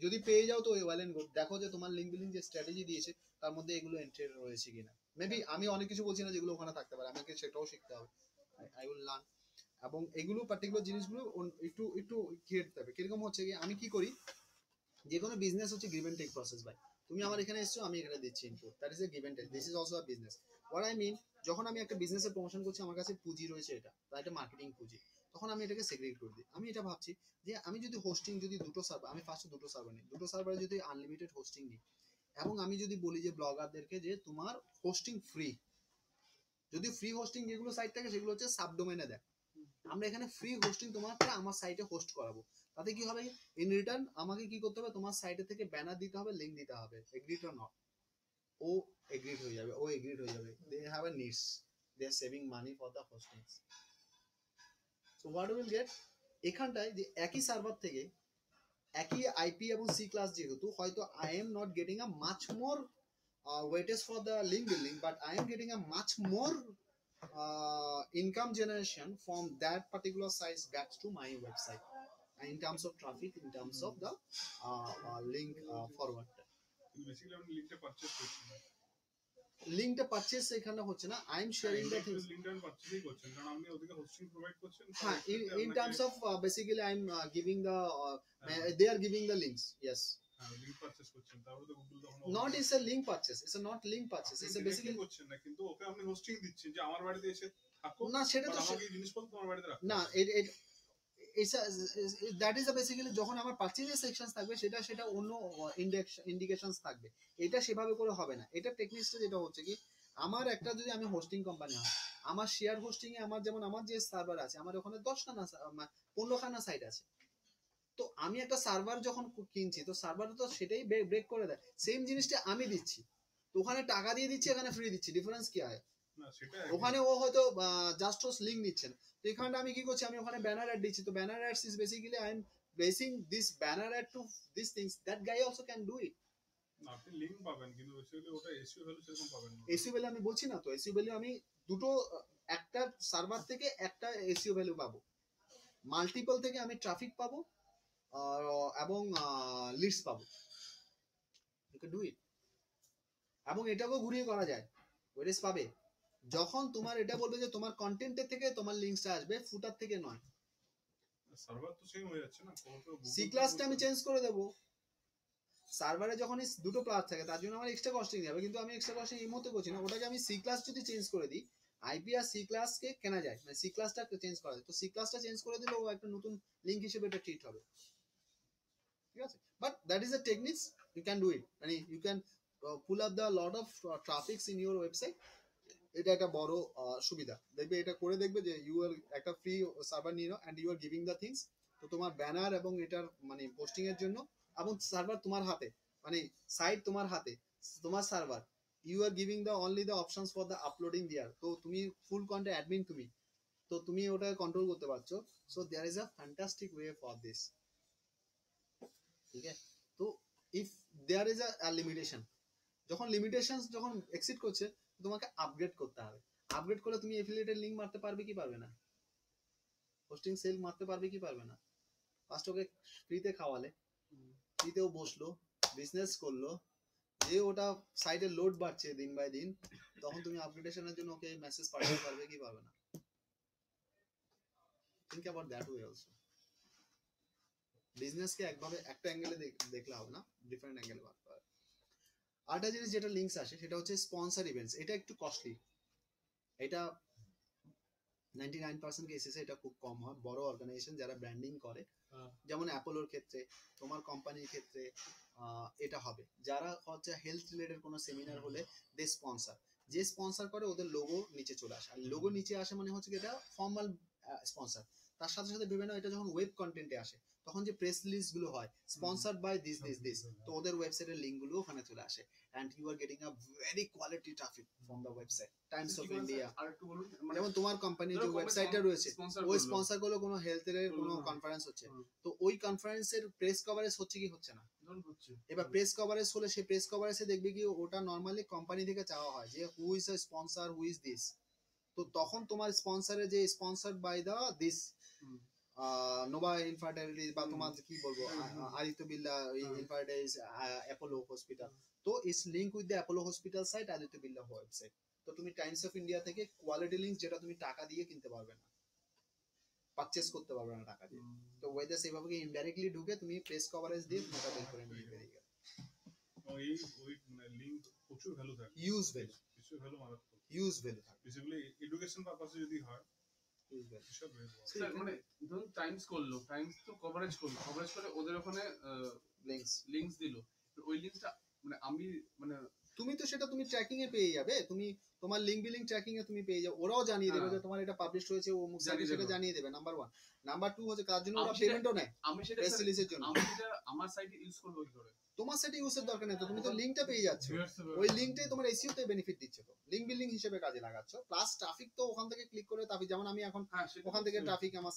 যদি পেয়ে যাও তো ওয়েল এন্ড গুড। দেখো যে তোমার লিংক বিল্ডিং যে স্ট্র্যাটেজি দিয়েছে তার মধ্যে এগুলো এন্ট্রি রয়েছে কিনা। মেবি আমি অনেক কিছু বলছি না যেগুলো ওখানে থাকতে পারে, আমাকে সেটাও শিখতে হবে, আই উইল লার্ন। এবং এগুলো পার্টিকুলার জিনিসগুলো একটু একটু খেয়ে হবে। কিরকম হচ্ছে কি, আমি কি করি, যে কোনো বিজনেস হচ্ছে গিভ এন্ড টেক প্রসেস ভাই। তুমি আমার এখানে এসছো, আমি এখানে দিচ্ছি input, that is a give and take. This is also a business. What I mean, যখন আমি একটা বিজনেসের প্রমোশন করছি, আমার কাছে পুঁজি রয়েছে, এটা তাই এটা মার্কেটিং পুঁজি, তখন আমি এটাকে সেগ্রিগেট করে দিই। আমি এটা ভাবছি যে আমি যদি হোস্টিং, যদি দুটো সার্ভার, আমি ফার্স্টে দুটো সার্ভার নিই, দুটো সার্ভারে যদি আনলিমিটেড হোস্টিং নিই, এবং আমি যদি বলি যে ব্লগারদেরকে যে তোমার হোস্টিং ফ্রি, যদি ফ্রি হোস্টিং যেগুলো সাইট থাকে সেগুলো হচ্ছে সাবডোমেনে দেয়, আমরা এখানে ফ্রি হোস্টিং তোমাকে আমার সাইটে হোস্ট করাবো। তাতে কি হবে, ইন রিটার্ন আমাকে কি করতে হবে, তোমার সাইটে থেকে ব্যানার দিতে হবে, লিংক দিতে হবে, এগ্রিড অর নট। ও এগ্রিড হয়ে যাবে, ও এগ্রিড হয়ে যাবে, they have a needs, they are saving money for the hosting. So what will get, এখানটায় যে একই সার্ভার থেকে একই আইপি এবং সি ক্লাস, যেহেতু হয়তো I am not getting a much more weightage for the link building, but I am getting a much more income generation from that particular size back to my website, in terms of traffic, in terms of the link forward. Basically আমি লিংকটা purchase করছি না, লিংকটা purchase এখানে হচ্ছে না, I am sharing the things. লিংকটা আমি পারচেজই করছেন কারণ আপনি ওদিকে হোস্টিং প্রোভাইড করছেন। হ্যাঁ, in terms of basically I am giving the they are giving the links, yes. Link purchase করছেন, তারপরে তো গুগল তখন Not is a link purchase, it's a not link purchase, it's a basically করছেন না, কিন্তু ওকে আপনি হোস্টিং দিচ্ছেন যে আমার বাড়িতে এসে থাকো না, সেটা তো আমাকে জিনিসপত্র তোমার বাড়িতে রাখো না, দ্যাট ইজ বেসিক্যালি যখন আমার পারচেজের সেকশন থাকবে, সেটা অন্য ইন্ডিকেশনস থাকবে, এটা সেভাবে করে হবে না। এটা টেকনিক্সটা যেটা হচ্ছে কি, আমার একটা যদি আমি হোস্টিং কোম্পানি হয়, আমার শেয়ার হোস্টিং এ আমার যেমন আমার যে সার্ভার আছে, আমার ওখানে 10খানা 15খানা সাইট আছে। তো আমি একটা সার্ভার যখন কিনছি, তো সার্ভার তো সেটাই ব্রেক করে দেয়, সেম জিনিসটা আমি দিচ্ছি, তো ওখানে টাকা দিয়ে দিচ্ছি, এখানে ফ্রি দিচ্ছি, ডিফারেন্স কি হয়? ওখানে ও হয়তো জাস্ট লিঙ্ক নিচ্ছেন, তো এখানে আমি কি করছি, আমি ওখানে ব্যানার অ্যাড দিচ্ছি, তো banner ads is basically I am basing this banner ad to this things, that guy also can do it. আপনি লিংক পাবেন কিন্তু বেসিক্যালি ওটা এসইও ভ্যালু সেরকম পাবেন না। এসইও ভ্যালু আমি বলছি না, তো এসইও ভ্যালু আমি দুটো, একটা সার্ভার থেকে একটা এসইও ভ্যালু পাবো, মাল্টিপল থেকে আমি ট্রাফিক পাবো এবং লিডস পাবো, ইউ ক্যান ডু ইট। এবং এটাকেও ঘুরিয়ে করা যায়, ওয়েরেস পাবে যখন তোমার এটা বলবে যে তোমার কন্টেন্টের থেকে তোমার লিঙ্কসটা আসবে, ফুটার থেকে নয়। সার্ভার তো সেম হয়ে যাচ্ছে না, সি ক্লাসটা আমি চেঞ্জ করে দেবো, সার্ভারে যখন দুটো প্লাস থাকে তার জন্য আমার এক্সট্রা কস্টিং যাবে, কিন্তু আমি এক্সট্রা কস্টিং এই মুহূর্তে করছি না, ওটাকে আমি সি ক্লাস যদি চেঞ্জ করে দিই, আইপি আর সি ক্লাসকে কেনা যায়, মানে সি ক্লাসটা চেঞ্জ করা যায়, তো সি ক্লাসটা চেঞ্জ করে দিলে ও একটা নতুন লিঙ্ক হিসেবে এটা ট্রিট হবে, ঠিক আছে? But that is a techniques, you can do it, মানে you can pull up the lot of traffics in your website. এটা একটা বড় সুবিধা, দেখবে এটা করে দেখবে যে ইউ আর একটা ফ্রি সার্ভার নিয়ে নাও, and you are giving the things, তো তোমার ব্যানার এবং এটার মানে পোস্টিং এর জন্য, এবং সার্ভার তোমার হাতে, মানে সাইট তোমার হাতে, তোমার server, you are giving the only the options for the uploading there, তো তুমি ফুল কন্টেন্ট অ্যাডমিন তুমি, তো তুমি ওটাকে কন্ট্রোল করতে পারছো। So there is a fantastic way for this, ঠিক আছে? তো if there is a limitation, যখন লিমিটেশন যখন এক্সিড করছে, তোমাকে আপগ্রেড করতে হবে। আপগ্রেড করলে তুমি এফিলিয়েটেড লিংক মারতে পারবে কি পারবে না? হোস্টিং সেল মারতে পারবে কি পারবে না? ফার্স্ট ওকে ফ্রিতে খাওয়ালে, ফ্রিতেও বসলো, বিজনেস করলো, যে ওটা সাইটে লোড বাড়ছে দিন বাই দিন, তখন তুমি আপগ্রেডেশনের জন্য ওকে মেসেজ পাঠাতে পারবে কি পারবে না? Think about that way also. বিজনেসকে একভাবে একটা অ্যাঙ্গেলে দেখলে হবে না, ডিফারেন্ট অ্যাঙ্গেলে ভাবতে হবে। আরেকটা জিনিস যেটা লিঙ্কস আসে সেটা হচ্ছে স্পন্সর ইভেন্টস, এটা একটু কস্টলি, এটা 99% কেসেসে এটা খুব কম হয়। বড় অর্গানাইজেশন যারা ব্র্যান্ডিং করে, যেমন অ্যাপোলোর ক্ষেত্রে, তোমার কোম্পানির ক্ষেত্রে এটা হবে, যারা হচ্ছে হেলথ রিলেটেড কোনো সেমিনার হলে দে স্পন্সর, যে স্পন্সর করে ওদের লোগো নিচে চলে আসে, আর লোগো নিচে আসে মানে হচ্ছে এটা ফর্মাল স্পন্সর। তার সাথে সাথে বিভিন্ন, এটা যখন ওয়েব কন্টেন্টে আসে তখন যে প্রেস রিলিজ গুলো হয়, স্পন্সর্ড বাই দিস, তো ওদের ওয়েবসাইটের লিঙ্ক গুলো ওখানে চলে আসে, and you are getting a very quality traffic from the website. Times of India, যেমন তোমার কোম্পানির যে ওয়েবসাইটটা রয়েছে, ওই স্পন্সর করলো কোনো হেলথের কোনো কনফারেন্স হচ্ছে, তো ওই কনফারেন্সের প্রেস কভারেজ হচ্ছে কি হচ্ছে না? এবার প্রেস কভারেজ হলে সেই প্রেস কভারেজে দেখবে কি ওটা নরমালি কোম্পানি থেকে চাওয়া হয় যে who is a sponsor, who is this, তো তখন তোমার স্পন্সরের যে sponsored by the this Nova infertility, বা তোমার কি বলবো আদিত্য বিড়লা ইনফার্টিলিটিস, অ্যাপোলো হসপিটাল, তো it's link with the Apollo hospital site, Aditya Birla website. তো তুমি টাইমস অফ ইন্ডিয়া থেকে কোয়ালিটি লিঙ্ক, যেটা তুমি টাকা দিয়ে কিনতে পারবে না, পারচেজ করতে পারবে না টাকা দিয়ে, তো ওয়েদে সেইভাবে ইনডাইরেক্টলি ঢুকে তুমি প্রেস কভারেজ দিয়ে মোটা বের করে নিয়ে বেরিয়ে গেল। ওই লিঙ্ক প্রচুর ভ্যালু থাকে, ইউজ ভ্যালু, প্রচুর ভ্যালু মারাত্মক ইউজ ভ্যালু থাকে, বেসিক্যালি এডুকেশন পারপাসে যদি হয়, ইউজ ভ্যালু। স্যার মানে ধরুন টাইমস করলো, টাইমস তো কভারেজ করে ওদের ওখানে লিংকস দিল, ওই লিংকসটা মানে আমি মানে তুমি তো সেটা তুমি ট্র্যাকিং এ পেয়ে যাবে, তুমি তোমার লিংক বিলিং ট্র্যাকিং এ তুমি পেয়ে যাবে, ওরাও জানিয়ে দেবে যে তোমার এটা পাবলিশ হয়েছে, ও মুখ সাইটে সেটা জানিয়ে দেবে, নাম্বার 1। নাম্বার 2 হচ্ছে তার জন্য ওরা পেমেন্টও নেয়, আমি সেটা প্রেস রিলিজের জন্য। আমি সেটা আমার সাইটে ইউজ করব কি করে? তোমার সাইটে ইউজের দরকার নেই তো, তুমি তো লিংকটা পেয়ে যাচ্ছ, ওই লিংকটাই তোমার এসইও তে বেনিফিট দিচ্ছে, তো লিংক বিল্ডিং হিসেবে কাজে লাগাচ্ছ, প্লাস ট্রাফিক তো ওখান থেকে ক্লিক করে, যেমন আমি এখন ওখান থেকে ট্রাফিক আমার